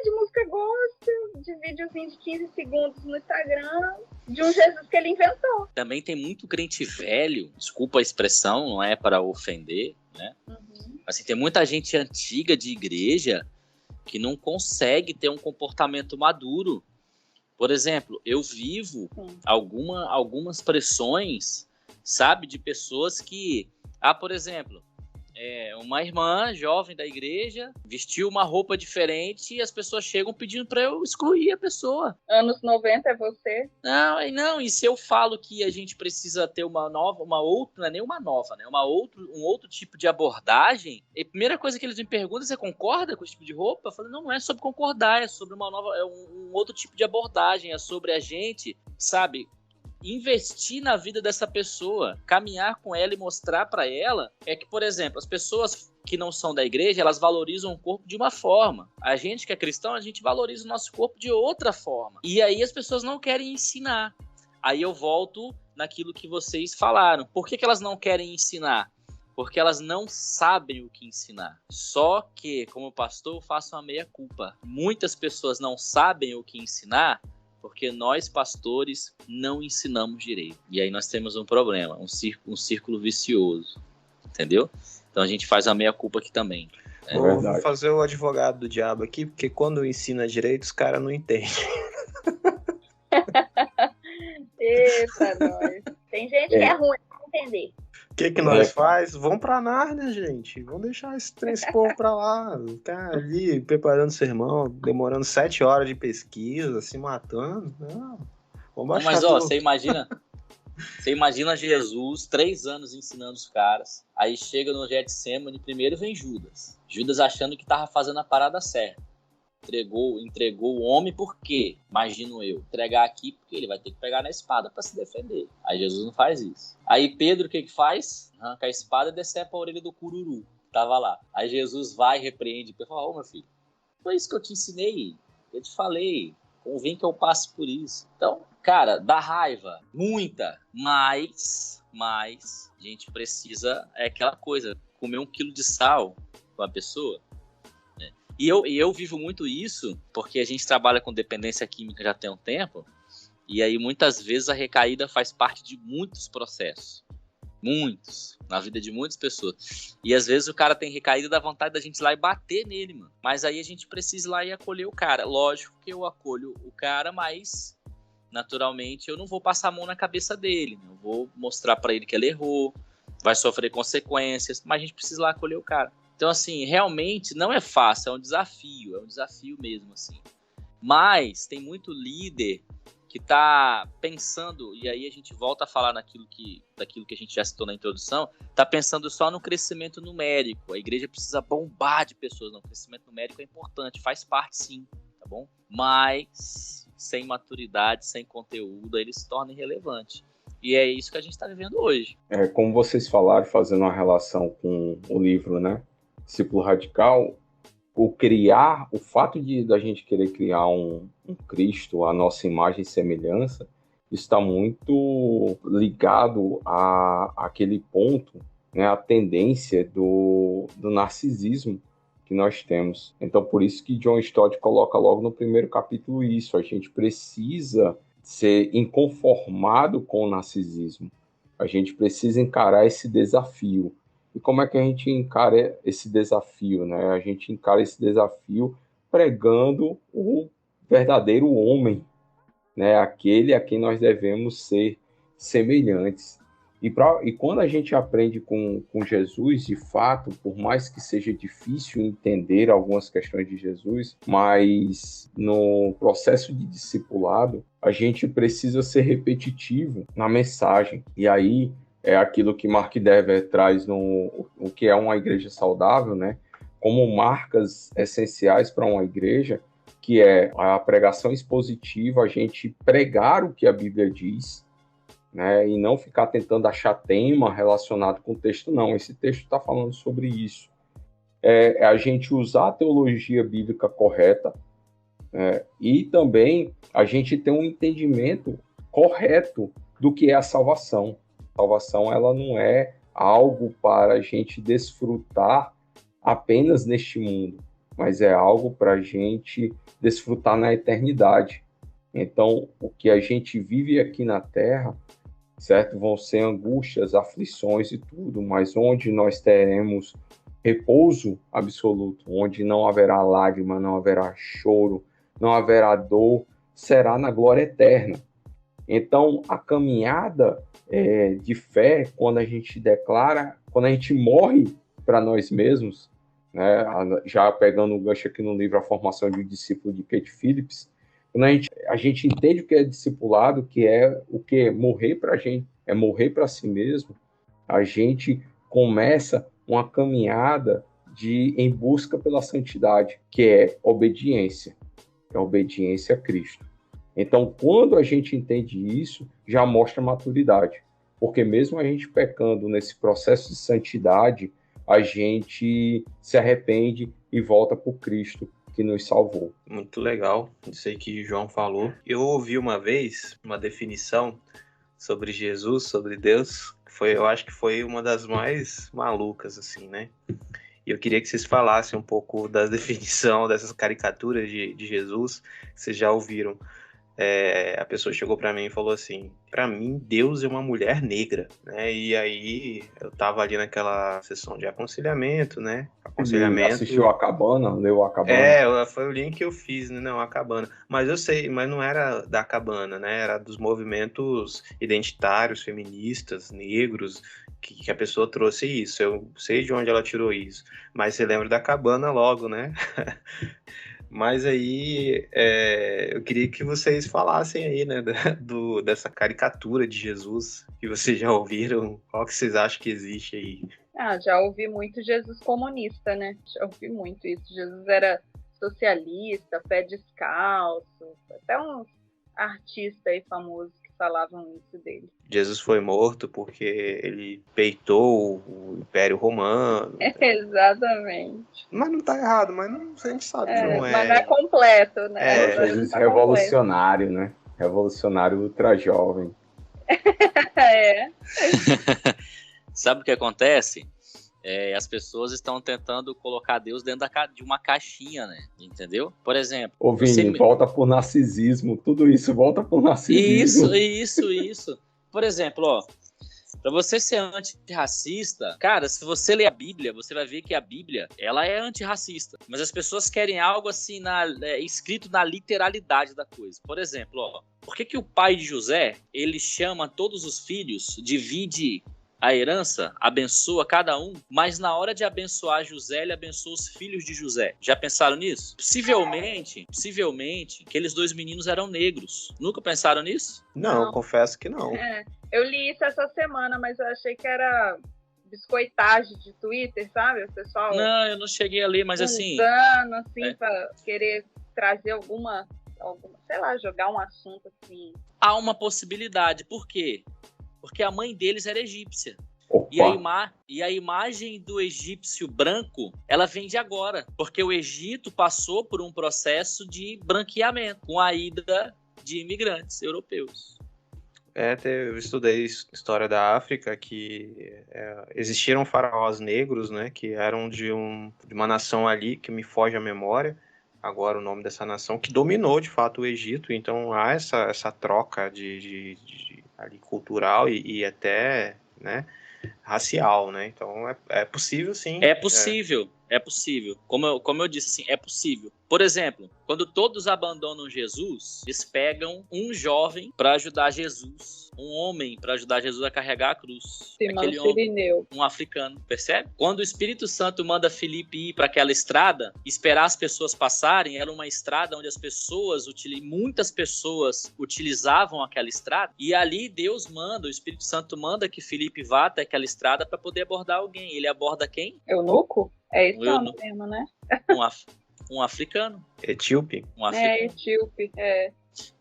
De música gospel, de videozinho de 15 segundos no Instagram, de um Jesus que ele inventou. Também tem muito crente velho, desculpa a expressão, não é para ofender, né? Uhum. Assim, tem muita gente antiga de igreja que não consegue ter um comportamento maduro. Por exemplo, eu vivo algumas pressões, sabe, de pessoas que... por exemplo, uma irmã jovem da igreja vestiu uma roupa diferente e as pessoas chegam pedindo para eu excluir a pessoa. Anos 90 é você? Não, e se eu falo que a gente precisa ter uma outra, não é nem uma nova, né? Um outro tipo de abordagem, a primeira coisa que eles me perguntam é: você concorda com esse tipo de roupa? Eu falo, não é sobre concordar, é sobre uma nova, um outro tipo de abordagem, é sobre a gente, sabe, investir na vida dessa pessoa, caminhar com ela e mostrar para ela que, por exemplo, as pessoas que não são da igreja, elas valorizam o corpo de uma forma. A gente que é cristão, a gente valoriza o nosso corpo de outra forma. E aí as pessoas não querem ensinar. Aí eu volto naquilo que vocês falaram. Por que elas não querem ensinar? Porque elas não sabem o que ensinar. Só que, como pastor, eu faço uma meia-culpa. Muitas pessoas não sabem o que ensinar porque nós, pastores, não ensinamos direito. E aí nós temos um problema, um círculo vicioso, entendeu? Então a gente faz a meia-culpa aqui também. Vou fazer o advogado do diabo aqui, porque quando ensina direito, os caras não entendem. Eita, nós. Tem gente que é ruim pra entender. O que nós faz? Vamos pra Nárnia, gente. Vamos deixar esse povo pra lá. Tá ali preparando sermão, demorando 7 horas de pesquisa, se matando. Não. Vamos baixar. Mas você imagina Jesus 3 anos ensinando os caras. Aí chega no Getsemane, primeiro vem Judas. Judas achando que tava fazendo a parada certa. Entregou o homem por quê? Imagino eu. Entregar aqui porque ele vai ter que pegar na espada para se defender. Aí Jesus não faz isso. Aí Pedro o que faz? Arranca a espada e decepa a orelha do cururu. Tava lá. Aí Jesus vai e repreende. E fala, meu filho, foi isso que eu te ensinei. Eu te falei. Convém que eu passe por isso. Então, cara, dá raiva. Muita. Mas a gente precisa, é aquela coisa, comer 1 quilo de sal com a pessoa. Né? E eu vivo muito isso, porque a gente trabalha com dependência química já tem um tempo. E aí, muitas vezes, a recaída faz parte de muitos processos. Muitos. Na vida de muitas pessoas. E às vezes o cara tem recaída, dá vontade da gente ir lá e bater nele, mano. Mas aí a gente precisa ir lá e acolher o cara. Lógico que eu acolho o cara, mas naturalmente eu não vou passar a mão na cabeça dele. Eu vou mostrar pra ele que ele errou, vai sofrer consequências, mas a gente precisa ir lá acolher o cara. Então, assim, realmente não é fácil, é um desafio mesmo, assim. Mas tem muito líder que está pensando, e aí a gente volta a falar daquilo que a gente já citou na introdução, está pensando só no crescimento numérico. A igreja precisa bombar de pessoas, não, o crescimento numérico é importante, faz parte sim, tá bom? Mas sem maturidade, sem conteúdo, ele se torna irrelevante. E é isso que a gente está vivendo hoje. Como vocês falaram, fazendo uma relação com o livro, né? Discípulo Radical, o fato da gente querer criar um Cristo, a nossa imagem e semelhança, está muito ligado àquele ponto, né, a tendência do narcisismo que nós temos. Então, por isso que John Stott coloca logo no primeiro capítulo isso, a gente precisa ser inconformado com o narcisismo, a gente precisa encarar esse desafio. E como é que a gente encara esse desafio, né? A gente encara esse desafio pregando o verdadeiro homem, né? Aquele a quem nós devemos ser semelhantes. E quando a gente aprende com Jesus, de fato, por mais que seja difícil entender algumas questões de Jesus, mas no processo de discipulado, a gente precisa ser repetitivo na mensagem. E aí é aquilo que Mark Dever traz no o que é uma igreja saudável, né? Como marcas essenciais para uma igreja, que é a pregação expositiva, a gente pregar o que a Bíblia diz, né? E não ficar tentando achar tema relacionado com o texto, não. Esse texto está falando sobre isso. É a gente usar a teologia bíblica correta, e também a gente ter um entendimento correto do que é a salvação. A salvação, ela não é algo para a gente desfrutar apenas neste mundo, mas é algo para a gente desfrutar na eternidade. Então, o que a gente vive aqui na Terra, certo? Vão ser angústias, aflições e tudo, mas onde nós teremos repouso absoluto, onde não haverá lágrima, não haverá choro, não haverá dor, será na glória eterna. Então, a caminhada de fé, quando a gente declara, quando a gente morre para nós mesmos, né, já pegando o gancho aqui no livro A Formação de um Discípulo, de Kate Phillips, quando a gente entende o que é discipulado, que é o que morrer para a gente, é morrer para si mesmo, a gente começa uma caminhada em busca pela santidade, que é obediência a Cristo. Então, quando a gente entende isso, já mostra maturidade, porque mesmo a gente pecando nesse processo de santidade, a gente se arrepende e volta para o Cristo que nos salvou. Muito legal, isso aí que o João falou. Eu ouvi uma vez uma definição sobre Jesus, sobre Deus, eu acho que foi uma das mais malucas, assim, né? E eu queria que vocês falassem um pouco da definição dessas caricaturas de Jesus que vocês já ouviram. A pessoa chegou para mim e falou assim: para mim Deus é uma mulher negra, né? E aí eu tava ali naquela sessão de aconselhamento, né? Assistiu a Cabana, leu a Cabana? Foi o link que eu fiz, né? Não, a Cabana. Mas eu sei, mas não era da Cabana, né? Era dos movimentos identitários, feministas, negros, que a pessoa trouxe isso. Eu sei de onde ela tirou isso, mas você lembra da Cabana logo, né? Mas aí eu queria que vocês falassem aí, né, dessa caricatura de Jesus que vocês já ouviram. Qual que vocês acham que existe aí? Já ouvi muito Jesus comunista, né? Já ouvi muito isso. Jesus era socialista, pé descalço, até uns artistas aí famosos que falavam isso dele. Jesus foi morto porque ele peitou Império Romano. Exatamente. Mas não tá errado, mas não, a gente sabe que não Mas não é completo, né? É, A história não Jesus tá revolucionário, né? Revolucionário ultra jovem. completa. É. Sabe o que acontece? As pessoas estão tentando colocar Deus dentro de uma caixinha, né? Entendeu? Por exemplo... Ô, Vini, volta por narcisismo. Tudo isso volta por narcisismo. Isso. Por exemplo, ó, pra você ser antirracista, cara, se você ler a Bíblia, você vai ver que a Bíblia, ela é antirracista. Mas as pessoas querem algo assim, escrito na literalidade da coisa. Por exemplo, ó, por que o pai de José, ele chama todos os filhos, divide a herança, abençoa cada um, mas na hora de abençoar José, ele abençoa os filhos de José. Já pensaram nisso? Possivelmente, aqueles 2 meninos eram negros. Nunca pensaram nisso? Não, confesso que não. Eu li isso essa semana, mas eu achei que era biscoitagem de Twitter, sabe? O pessoal Não, eu não cheguei a ler, mas assim... usando, assim, pra querer trazer alguma, sei lá, jogar um assunto assim. Há uma possibilidade. Por quê? Porque a mãe deles era egípcia. Opa. E a imagem do egípcio branco, ela vem de agora. Porque o Egito passou por um processo de branqueamento com a ida de imigrantes europeus. Eu estudei história da África, que existiram faraós negros, né, que eram de uma nação ali, que me foge a memória, agora o nome dessa nação, que dominou, de fato, o Egito. Então, há essa troca ali, cultural e até, né, racial, né? Então, é possível, sim. É possível. Como eu disse, assim, é possível. Por exemplo, quando todos abandonam Jesus, eles pegam um jovem para ajudar Jesus, um homem para ajudar Jesus a carregar a cruz. Aquele homem, um africano, percebe? Quando o Espírito Santo manda Filipe ir para aquela estrada, esperar as pessoas passarem, era uma estrada onde muitas pessoas utilizavam aquela estrada, e ali o Espírito Santo manda que Filipe vá até aquela estrada para poder abordar alguém. Ele aborda quem? Eunuco? É isso mesmo, né? Um africano. Etíope? Etíope,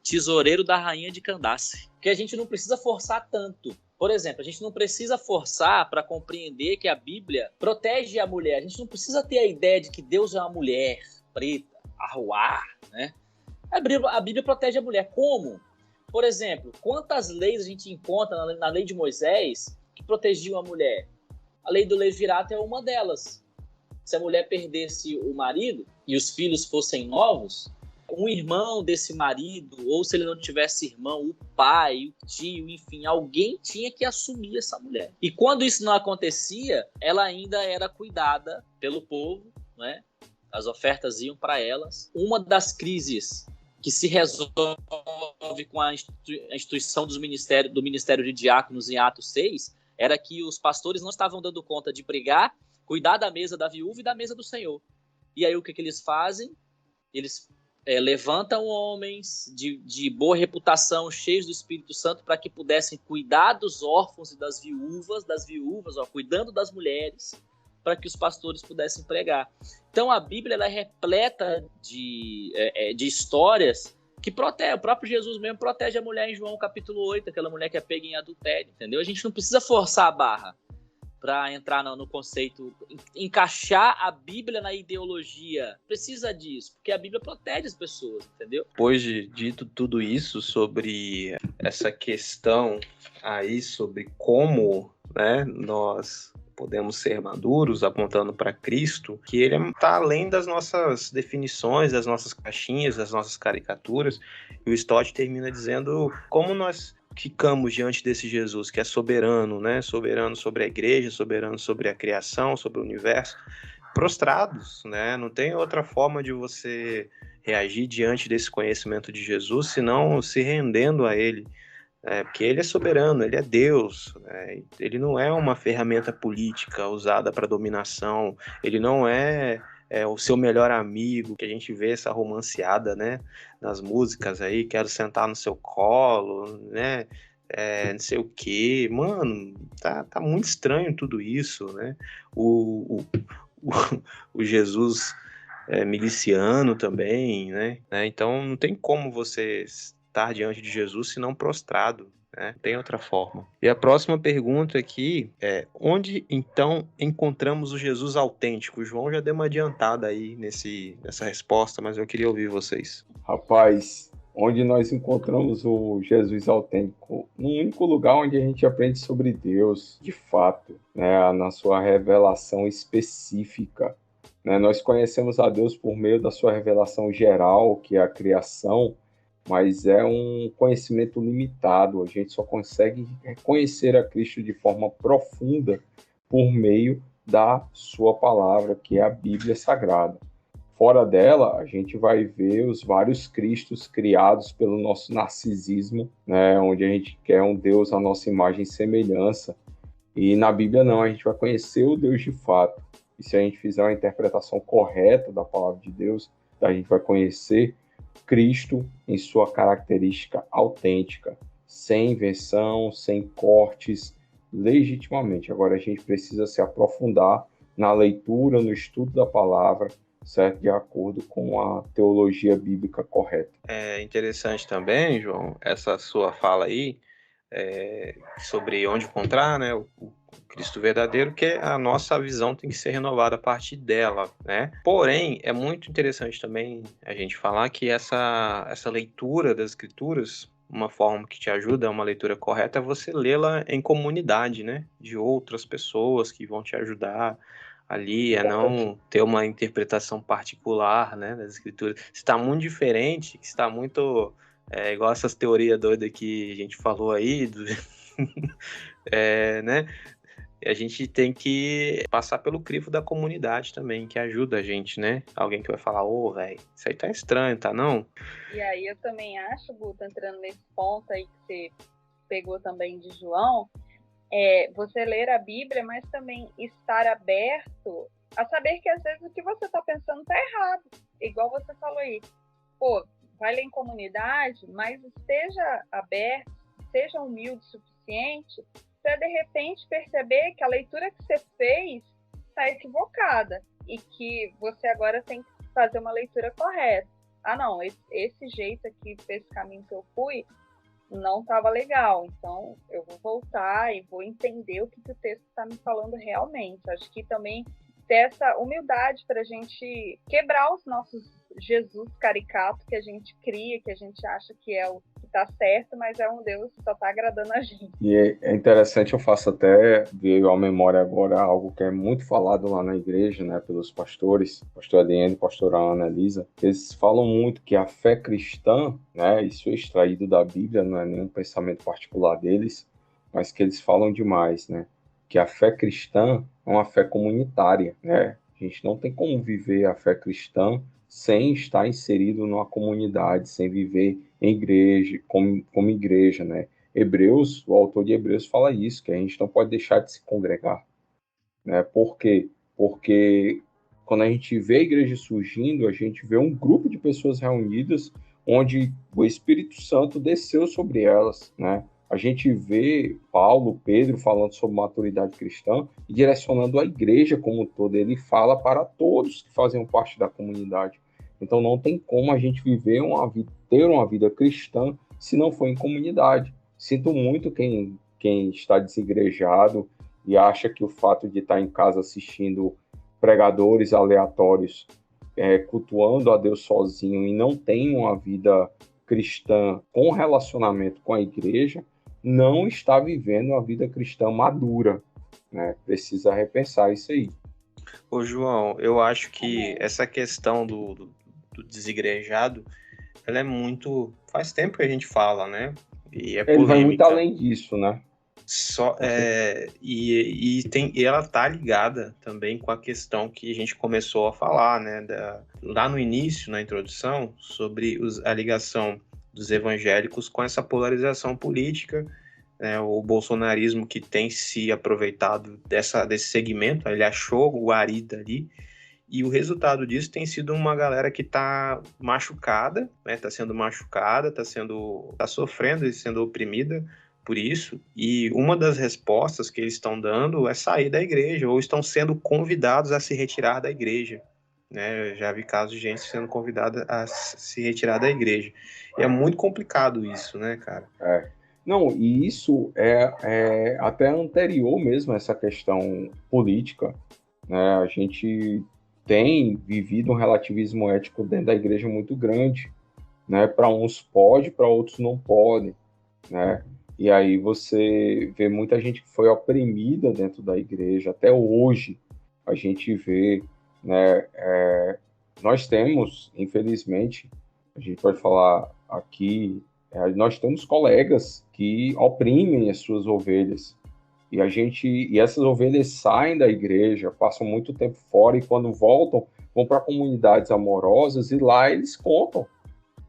Tesoureiro da rainha de Candace. Que a gente não precisa forçar tanto. Por exemplo, a gente não precisa forçar para compreender que a Bíblia protege a mulher. A gente não precisa ter a ideia de que Deus é uma mulher preta, arruá, né? A Bíblia protege a mulher. Como? Por exemplo, quantas leis a gente encontra na lei de Moisés que protegiam a mulher? A lei do levirato é uma delas. Se a mulher perdesse o marido e os filhos fossem novos, um irmão desse marido, ou se ele não tivesse irmão, o pai, o tio, enfim, alguém tinha que assumir essa mulher. E quando isso não acontecia, ela ainda era cuidada pelo povo, né? As ofertas iam para elas. Uma das crises que se resolve com a instituição do Ministério de Diáconos em Atos 6 era que os pastores não estavam dando conta de pregar, cuidar da mesa da viúva e da mesa do Senhor. E aí o que eles fazem? Eles levantam homens de boa reputação, cheios do Espírito Santo, para que pudessem cuidar dos órfãos e das viúvas, cuidando das mulheres, para que os pastores pudessem pregar. Então a Bíblia ela é repleta de histórias que protege. O próprio Jesus mesmo protege a mulher em João capítulo 8, aquela mulher que é pega em adultério, entendeu? A gente não precisa forçar a barra para entrar no conceito, encaixar a Bíblia na ideologia. Precisa disso, porque a Bíblia protege as pessoas, entendeu? Depois de dito tudo isso sobre essa questão aí, sobre como, né, nós podemos ser maduros apontando para Cristo, que ele está além das nossas definições, das nossas caixinhas, das nossas caricaturas, e o Stott termina dizendo como nós ficamos diante desse Jesus que é soberano, né? Soberano sobre a igreja, soberano sobre a criação, sobre o universo, prostrados, né? Não tem outra forma de você reagir diante desse conhecimento de Jesus, senão se rendendo a ele, porque ele é soberano, ele é Deus, né? Ele não é uma ferramenta política usada para dominação, ele não é o seu melhor amigo, que a gente vê essa romanceada, né, nas músicas aí, quero sentar no seu colo, né, não sei o que, mano, tá muito estranho tudo isso, né, o Jesus miliciano também, né, então não tem como você estar diante de Jesus se não prostrado, né? Tem outra forma. E a próxima pergunta aqui é: onde então encontramos o Jesus autêntico? O João já deu uma adiantada aí nessa resposta, mas eu queria ouvir vocês. Rapaz, onde nós encontramos o Jesus autêntico? No único lugar onde a gente aprende sobre Deus, de fato, né? Na sua revelação específica. Né? Nós conhecemos a Deus por meio da sua revelação geral, que é a criação, mas é um conhecimento limitado. A gente só consegue reconhecer a Cristo de forma profunda por meio da sua palavra, que é a Bíblia Sagrada. Fora dela, a gente vai ver os vários Cristos criados pelo nosso narcisismo, né, onde a gente quer um Deus à nossa imagem e semelhança. E na Bíblia não, a gente vai conhecer o Deus de fato. E se a gente fizer uma interpretação correta da palavra de Deus, a gente vai conhecer Cristo em sua característica autêntica, sem invenção, sem cortes, legitimamente. Agora a gente precisa se aprofundar na leitura, no estudo da palavra, certo? De acordo com a teologia bíblica correta. É interessante também, João, essa sua fala aí, sobre onde encontrar, né, o Cristo verdadeiro, que a nossa visão tem que ser renovada a partir dela, né? Porém, é muito interessante também a gente falar que essa leitura das Escrituras, uma forma que te ajuda, uma leitura correta, é você lê-la em comunidade, né? De outras pessoas que vão te ajudar ali, a não ter uma interpretação particular, né, das Escrituras. Se está muito diferente, se está muito... igual essas teorias doidas que a gente falou aí, né? A gente tem que passar pelo crivo da comunidade também, que ajuda a gente, né? Alguém que vai falar, velho, isso aí tá estranho, tá não? E aí eu também acho, Guto, entrando nesse ponto aí que você pegou também de João, você ler a Bíblia, mas também estar aberto a saber que às vezes o que você está pensando está errado. Igual você falou aí, vai ler em comunidade, mas esteja aberto, seja humilde o suficiente para de repente perceber que a leitura que você fez está equivocada e que você agora tem que fazer uma leitura correta. Não, esse jeito aqui, esse caminho que eu fui, não estava legal, então eu vou voltar e vou entender o que o texto está me falando realmente. Acho que também ter essa humildade para a gente quebrar os nossos Jesus caricato que a gente cria, que a gente acha que é o que está certo, mas é um Deus que só está agradando a gente. E é interessante, eu faço até, veio à memória agora algo que é muito falado lá na igreja, né, pelos pastores, pastor Adriano e pastora Ana Elisa. Eles falam muito que a fé cristã, né, isso é extraído da Bíblia, não é nenhum pensamento particular deles, mas que eles falam demais, né, que a fé cristã é uma fé comunitária, né? A gente não tem como viver a fé cristã sem estar inserido numa comunidade, sem viver em igreja, como igreja, né? Hebreus, o autor de Hebreus fala isso, que a gente não pode deixar de se congregar, né? Por quê? Porque quando a gente vê a igreja surgindo, a gente vê um grupo de pessoas reunidas onde o Espírito Santo desceu sobre elas, né? A gente vê Paulo, Pedro falando sobre maturidade cristã e direcionando a igreja como um todo. Ele fala para todos que fazem parte da comunidade. Então não tem como a gente viver ter uma vida cristã se não for em comunidade. Sinto muito quem está desigrejado e acha que o fato de estar em casa assistindo pregadores aleatórios, cultuando a Deus sozinho e não tem uma vida cristã com relacionamento com a igreja, não está vivendo uma vida cristã madura, né? Precisa repensar isso aí. Ô, João, eu acho que essa questão do desigrejado, ela é muito... Faz tempo que a gente fala, né? E é polêmica. Ele vai muito além disso, né? E ela tá ligada também com a questão que a gente começou a falar, né? Lá no início, na introdução, sobre a ligação dos evangélicos com essa polarização política, né, o bolsonarismo que tem se aproveitado desse segmento, ele achou o guarida ali, e o resultado disso tem sido uma galera que está machucada, né, está sendo machucada, está sofrendo e sendo oprimida por isso, e uma das respostas que eles estão dando é sair da igreja, ou estão sendo convidados a se retirar da igreja. Né? Eu já vi casos de gente sendo convidada a se retirar da igreja. E é muito complicado isso, né, cara? Não, e isso é até anterior mesmo a essa questão política, né? A gente tem vivido um relativismo ético dentro da igreja muito grande, né? Para uns pode, para outros não pode, né? E aí você vê muita gente que foi oprimida dentro da igreja, até hoje a gente vê, né? Nós temos, infelizmente, a gente pode falar aqui, nós temos colegas que oprimem as suas ovelhas, e essas ovelhas saem da igreja, passam muito tempo fora, e quando voltam, vão para comunidades amorosas, e lá eles contam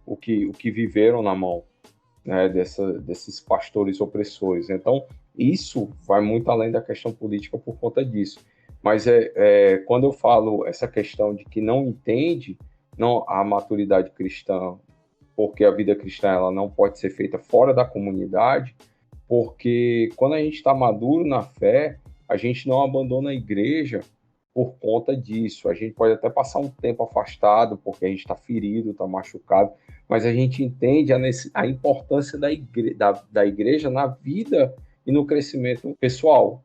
o que viveram na mão, né, desses pastores opressores. Então, isso vai muito além da questão política por conta disso. Mas quando eu falo essa questão de que não entende a maturidade cristã, porque a vida cristã ela não pode ser feita fora da comunidade, porque quando a gente está maduro na fé, a gente não abandona a igreja por conta disso. A gente pode até passar um tempo afastado, porque a gente está ferido, está machucado, mas a gente entende a importância da igreja na vida e no crescimento pessoal.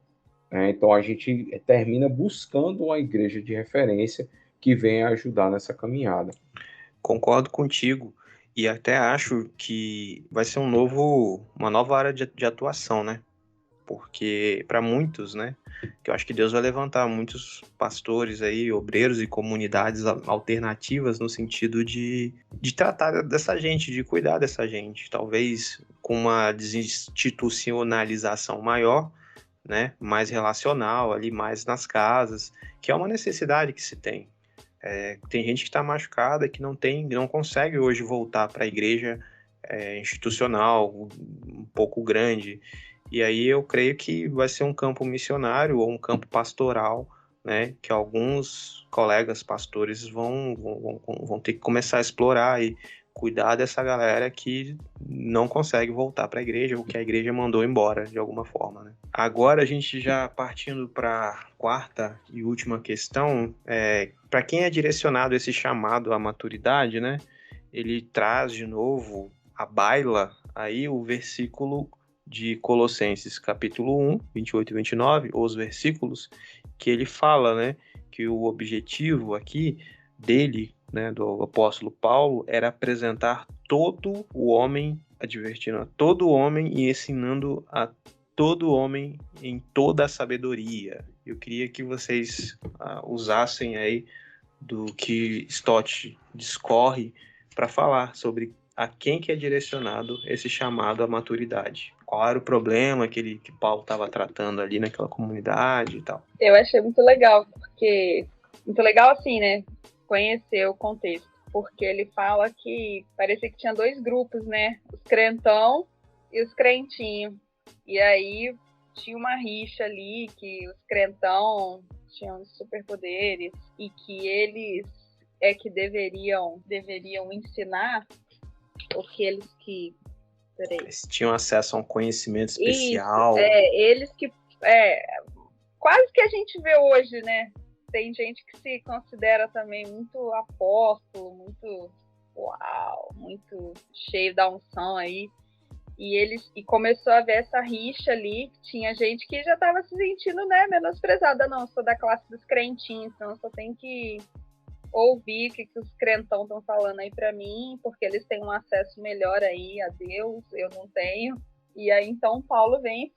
Então a gente termina buscando uma igreja de referência que venha ajudar nessa caminhada. Concordo contigo. E até acho que vai ser uma nova área de atuação, né? Porque para muitos, né? Que eu acho que Deus vai levantar muitos pastores aí, obreiros e comunidades alternativas no sentido de tratar dessa gente, de cuidar dessa gente. Talvez com uma desinstitucionalização maior, né? Mais relacional, ali mais nas casas, que é uma necessidade que se tem. Tem gente que está machucada, que não consegue hoje voltar para a igreja institucional, um pouco grande. E aí eu creio que vai ser um campo missionário ou um campo pastoral, né, que alguns colegas pastores vão ter que começar a explorar e cuidar dessa galera que não consegue voltar para a igreja, ou que a igreja mandou embora de alguma forma, né? Agora a gente já partindo para a quarta e última questão, para quem é direcionado esse chamado à maturidade, né? Ele traz de novo à baila aí o versículo de Colossenses capítulo 1, 28 e 29, os versículos que ele fala, né, que o objetivo aqui dele, né, do apóstolo Paulo, era apresentar todo o homem, advertindo a todo homem e ensinando a todo homem em toda a sabedoria. Eu queria que vocês usassem aí do que Stott discorre para falar sobre a quem que é direcionado esse chamado à maturidade. Qual era o problema que Paulo estava tratando ali naquela comunidade e tal. Eu achei muito legal, porque... Muito legal assim, né? Conhecer o contexto. Porque ele fala que parecia que tinha dois grupos, né? Os crentão e os crentinhos. E aí tinha uma rixa ali, que os crentão tinham superpoderes e que eles que deveriam ensinar aqueles que... Eles tinham acesso a um conhecimento especial. Isso, eles que... quase que a gente vê hoje, né? Tem gente que se considera também muito apóstolo, muito uau, muito cheio da unção aí. E começou a ver essa rixa ali. Tinha gente que já estava se sentindo, né, menosprezada. Não, eu sou da classe dos crentinhos, então eu só tenho que ouvir o que os crentão estão falando aí para mim, porque eles têm um acesso melhor aí a Deus, eu não tenho. E aí então Paulo vem e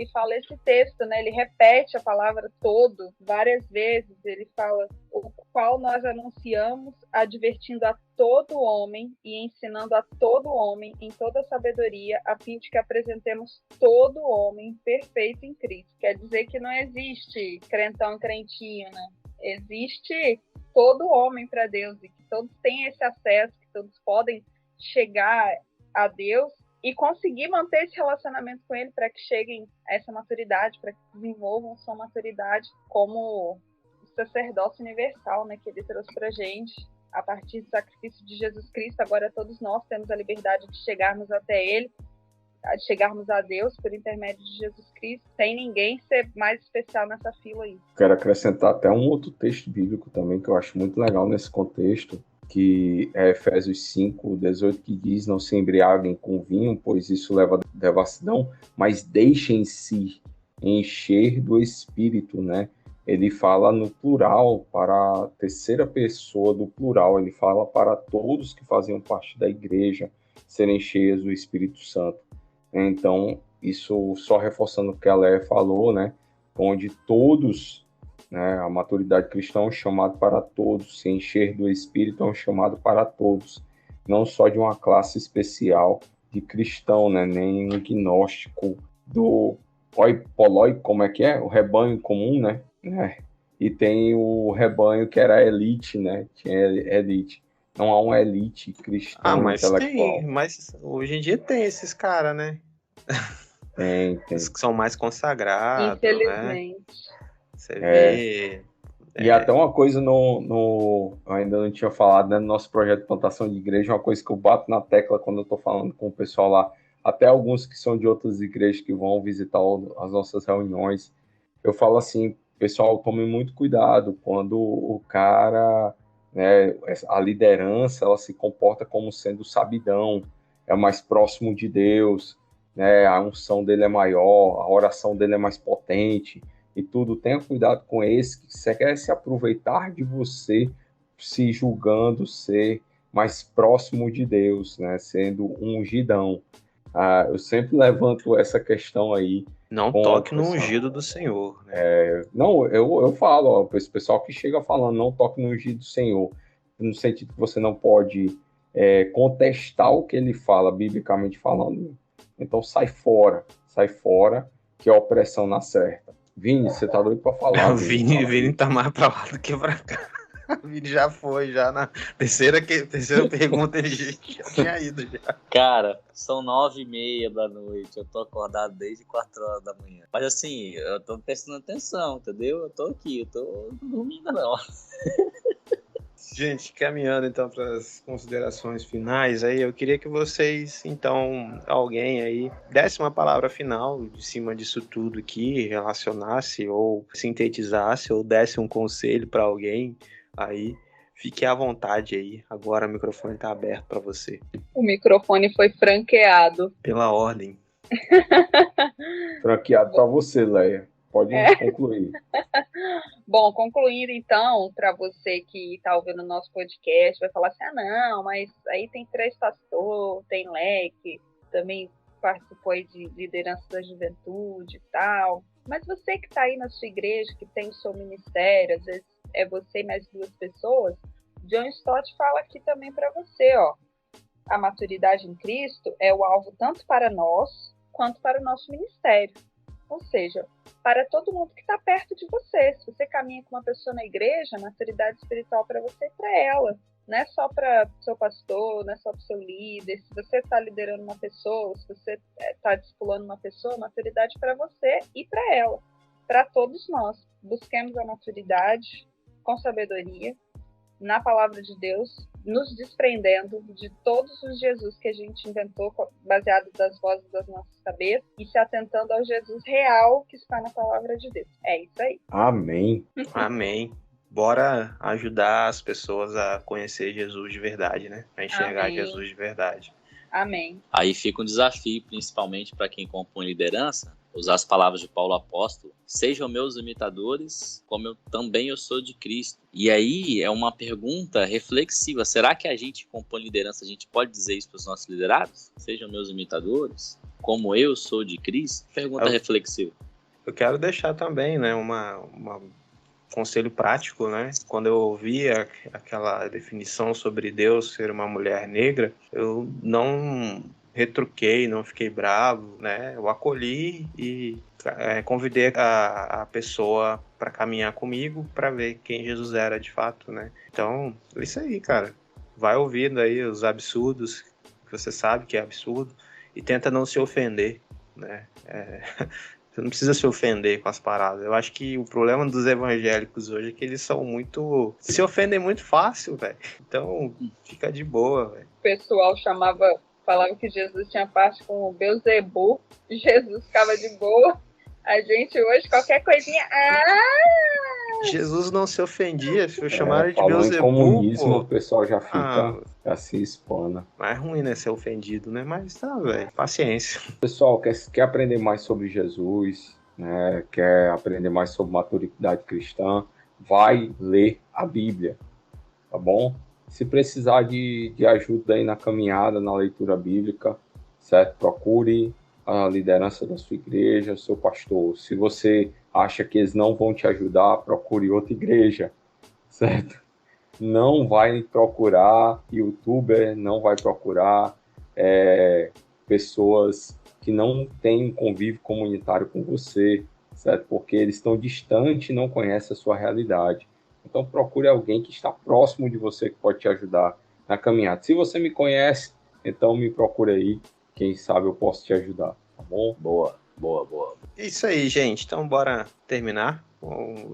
fala esse texto, né? Ele repete a palavra todo várias vezes. Ele fala: o qual nós anunciamos, advertindo a todo homem e ensinando a todo homem em toda sabedoria, a fim de que apresentemos todo homem perfeito em Cristo. Quer dizer que não existe crentão e crentinho, né? Existe todo homem para Deus, e que todos têm esse acesso, que todos podem chegar a Deus e conseguir manter esse relacionamento com ele para que cheguem a essa maturidade, para que desenvolvam sua maturidade como o sacerdócio universal, né, que ele trouxe para a gente a partir do sacrifício de Jesus Cristo. Agora todos nós temos a liberdade de chegarmos até ele, de chegarmos a Deus por intermédio de Jesus Cristo, sem ninguém ser mais especial nessa fila aí. Quero acrescentar até um outro texto bíblico também que eu acho muito legal nesse contexto, que é Efésios 5:18, que diz: não se embriaguem com vinho, pois isso leva à devassidão, mas deixem-se encher do Espírito, né? Ele fala no plural, para a terceira pessoa do plural, ele fala para todos que faziam parte da igreja serem cheios do Espírito Santo. Então, isso só reforçando o que a Léa falou, né? Onde todos, né, a maturidade cristã é um chamado para todos, se encher do Espírito é um chamado para todos, não só de uma classe especial de cristão, né? Nem um gnóstico do poloi, como é que é? O rebanho comum, né? E tem o rebanho que era a elite, né? Tinha elite. Não há uma elite cristã mas intelectual. tem, mas hoje em dia tem esses caras, né? Tem. Os que são mais consagrados, né? Infelizmente. Você vê... E até uma coisa eu ainda não tinha falado, né, no nosso projeto de plantação de igreja, uma coisa que eu bato na tecla quando eu estou falando com o pessoal lá, até alguns que são de outras igrejas que vão visitar as nossas reuniões, eu falo assim: pessoal, tome muito cuidado quando o cara, né, a liderança, ela se comporta como sendo sabidão, é mais próximo de Deus, né, a unção dele é maior, a oração dele é mais potente e tudo. Tenha cuidado com esse que você quer se aproveitar de você, se julgando ser mais próximo de Deus, né, sendo um ungidão. Eu sempre levanto essa questão aí. Não toque no ungido do Senhor, né? Não, eu falo, ó, esse pessoal que chega falando, não toque no ungido do Senhor, no sentido que você não pode contestar o que ele fala, biblicamente falando. Então sai fora, que a opressão na certa. Vini, você tá doido pra falar? Vini tá mais pra lá do que pra cá. O Vini já foi, já na terceira pergunta ele já tinha ido já. Cara, são 9h30 da noite, eu tô acordado desde 4 horas da manhã. Mas assim, eu tô prestando atenção, entendeu? Eu tô aqui, eu tô dormindo não. Gente, caminhando então para as considerações finais, aí eu queria que vocês, então, alguém aí, desse uma palavra final de cima disso tudo aqui, relacionasse ou sintetizasse ou desse um conselho para alguém aí. Fique à vontade aí, agora o microfone está aberto para você. O microfone foi franqueado. Pela ordem. Franqueado para você, Leia. Pode concluir. Bom, concluindo então, para você que está ouvindo o nosso podcast, vai falar assim: não, mas aí tem 3 pastores, tem leque, também participou aí de liderança da juventude e tal. Mas você que está aí na sua igreja, que tem o seu ministério, às vezes é você e mais 2 pessoas, John Stott fala aqui também para você, ó. A maturidade em Cristo é o alvo tanto para nós quanto para o nosso ministério. Ou seja, para todo mundo que está perto de você. Se você caminha com uma pessoa na igreja, a maturidade espiritual para você e para ela. Não é só para o seu pastor, não é só para o seu líder. Se você está liderando uma pessoa, se você está discipulando uma pessoa, maturidade para você e para ela. Para todos nós. Busquemos a maturidade com sabedoria, na palavra de Deus, nos desprendendo de todos os Jesus que a gente inventou, baseados das vozes das nossas cabeças, e se atentando ao Jesus real que está na palavra de Deus. É isso aí. Amém. Amém. Bora ajudar as pessoas a conhecer Jesus de verdade, né? A enxergar Amém. Jesus de verdade. Amém. Aí fica um desafio, principalmente para quem compõe liderança, usar as palavras de Paulo Apóstolo: sejam meus imitadores, como eu também sou de Cristo. E aí é uma pergunta reflexiva: será que a gente que compõe liderança, a gente pode dizer isso para os nossos liderados? Sejam meus imitadores, como eu sou de Cristo? Pergunta reflexiva. Eu quero deixar também, né, uma conselho prático, né? Quando eu ouvi aquela definição sobre Deus ser uma mulher negra, eu não retruquei, não fiquei bravo, né? Eu acolhi e convidei a pessoa para caminhar comigo para ver quem Jesus era de fato, né? Então, é isso aí, cara. Vai ouvindo aí os absurdos, que você sabe que é absurdo, e tenta não se ofender, né? Você não precisa se ofender com as paradas. Eu acho que o problema dos evangélicos hoje é que eles são muito... se ofendem muito fácil, velho. Então, fica de boa, velho. O pessoal falava que Jesus tinha parte com o Beelzebub, Jesus ficava de boa. A gente hoje, qualquer coisinha... Jesus não se ofendia, filho. Chamaram de falou em Beelzebub, comunismo, pô. o pessoal já fica Ah, se expana. mais ruim, né, ser ofendido, né? Mas tá, velho. Paciência. Pessoal, quer aprender mais sobre Jesus, né? Quer aprender mais sobre maturidade cristã, vai ler a Bíblia, tá bom? Se precisar de ajuda aí na caminhada, na leitura bíblica, certo? Procure a liderança da sua igreja, seu pastor. Se você acha que eles não vão te ajudar, procure outra igreja, certo? Não vai procurar youtuber, não vai procurar pessoas que não têm um convívio comunitário com você, certo? Porque eles estão distantes e não conhecem a sua realidade. Então procure alguém que está próximo de você que pode te ajudar na caminhada. Se você me conhece, então me procure aí. Quem sabe eu posso te ajudar, tá bom? Boa. Isso aí, gente. Então bora terminar.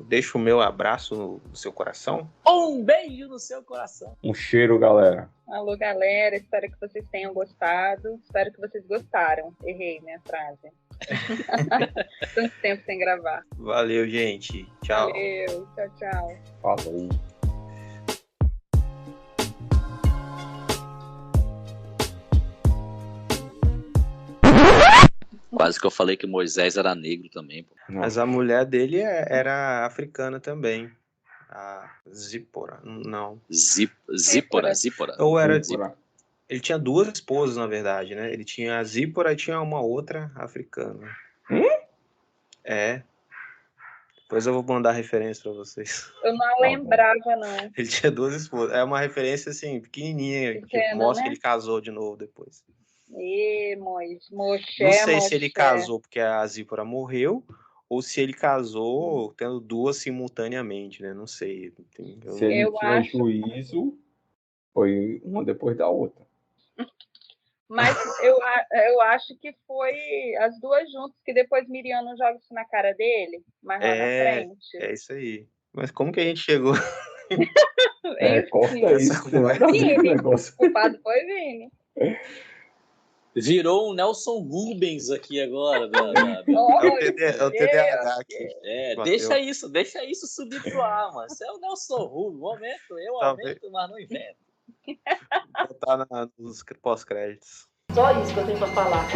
Deixa o meu abraço no seu coração. Um beijo no seu coração. Um cheiro, galera. Alô, galera. Espero que vocês tenham gostado. Espero que vocês gostaram. Errei minha frase. Tanto tempo sem gravar. Valeu, gente. Tchau. Valeu. Tchau. Falou. Quase que eu falei que Moisés era negro também, pô. Mas a mulher dele era africana também. A Zípora. Não. Zípora. Ou era... Zípora. Ele tinha duas esposas, na verdade, né? Ele tinha a Zípora e tinha uma outra africana. É. Depois eu vou mandar a referência pra vocês. Eu não lembrava, não. Ele tinha duas esposas. É uma referência, assim, pequenininha, Pequena, que mostra né? que ele casou de novo depois. Moxé, Não sei se ele casou porque a Zípora morreu ou se ele casou tendo duas simultaneamente, né? Não sei. Se ele Eu tinha acho- juízo, foi uma depois da outra. Mas eu acho que foi as duas juntas, que depois Miriam não joga isso na cara dele, mas lá na frente. É isso aí. Mas como que a gente chegou? Corta Enfim, isso, tem nada a ver com o negócio. o culpado foi Vini. Virou um Nelson Rubens aqui agora. É o TDAH aqui. Deixa isso subir pro ar, mano. Você é o Nelson Rubens. Momento, eu aumento, mas não invento. Botar nos pós-créditos. Só isso que eu tenho pra falar.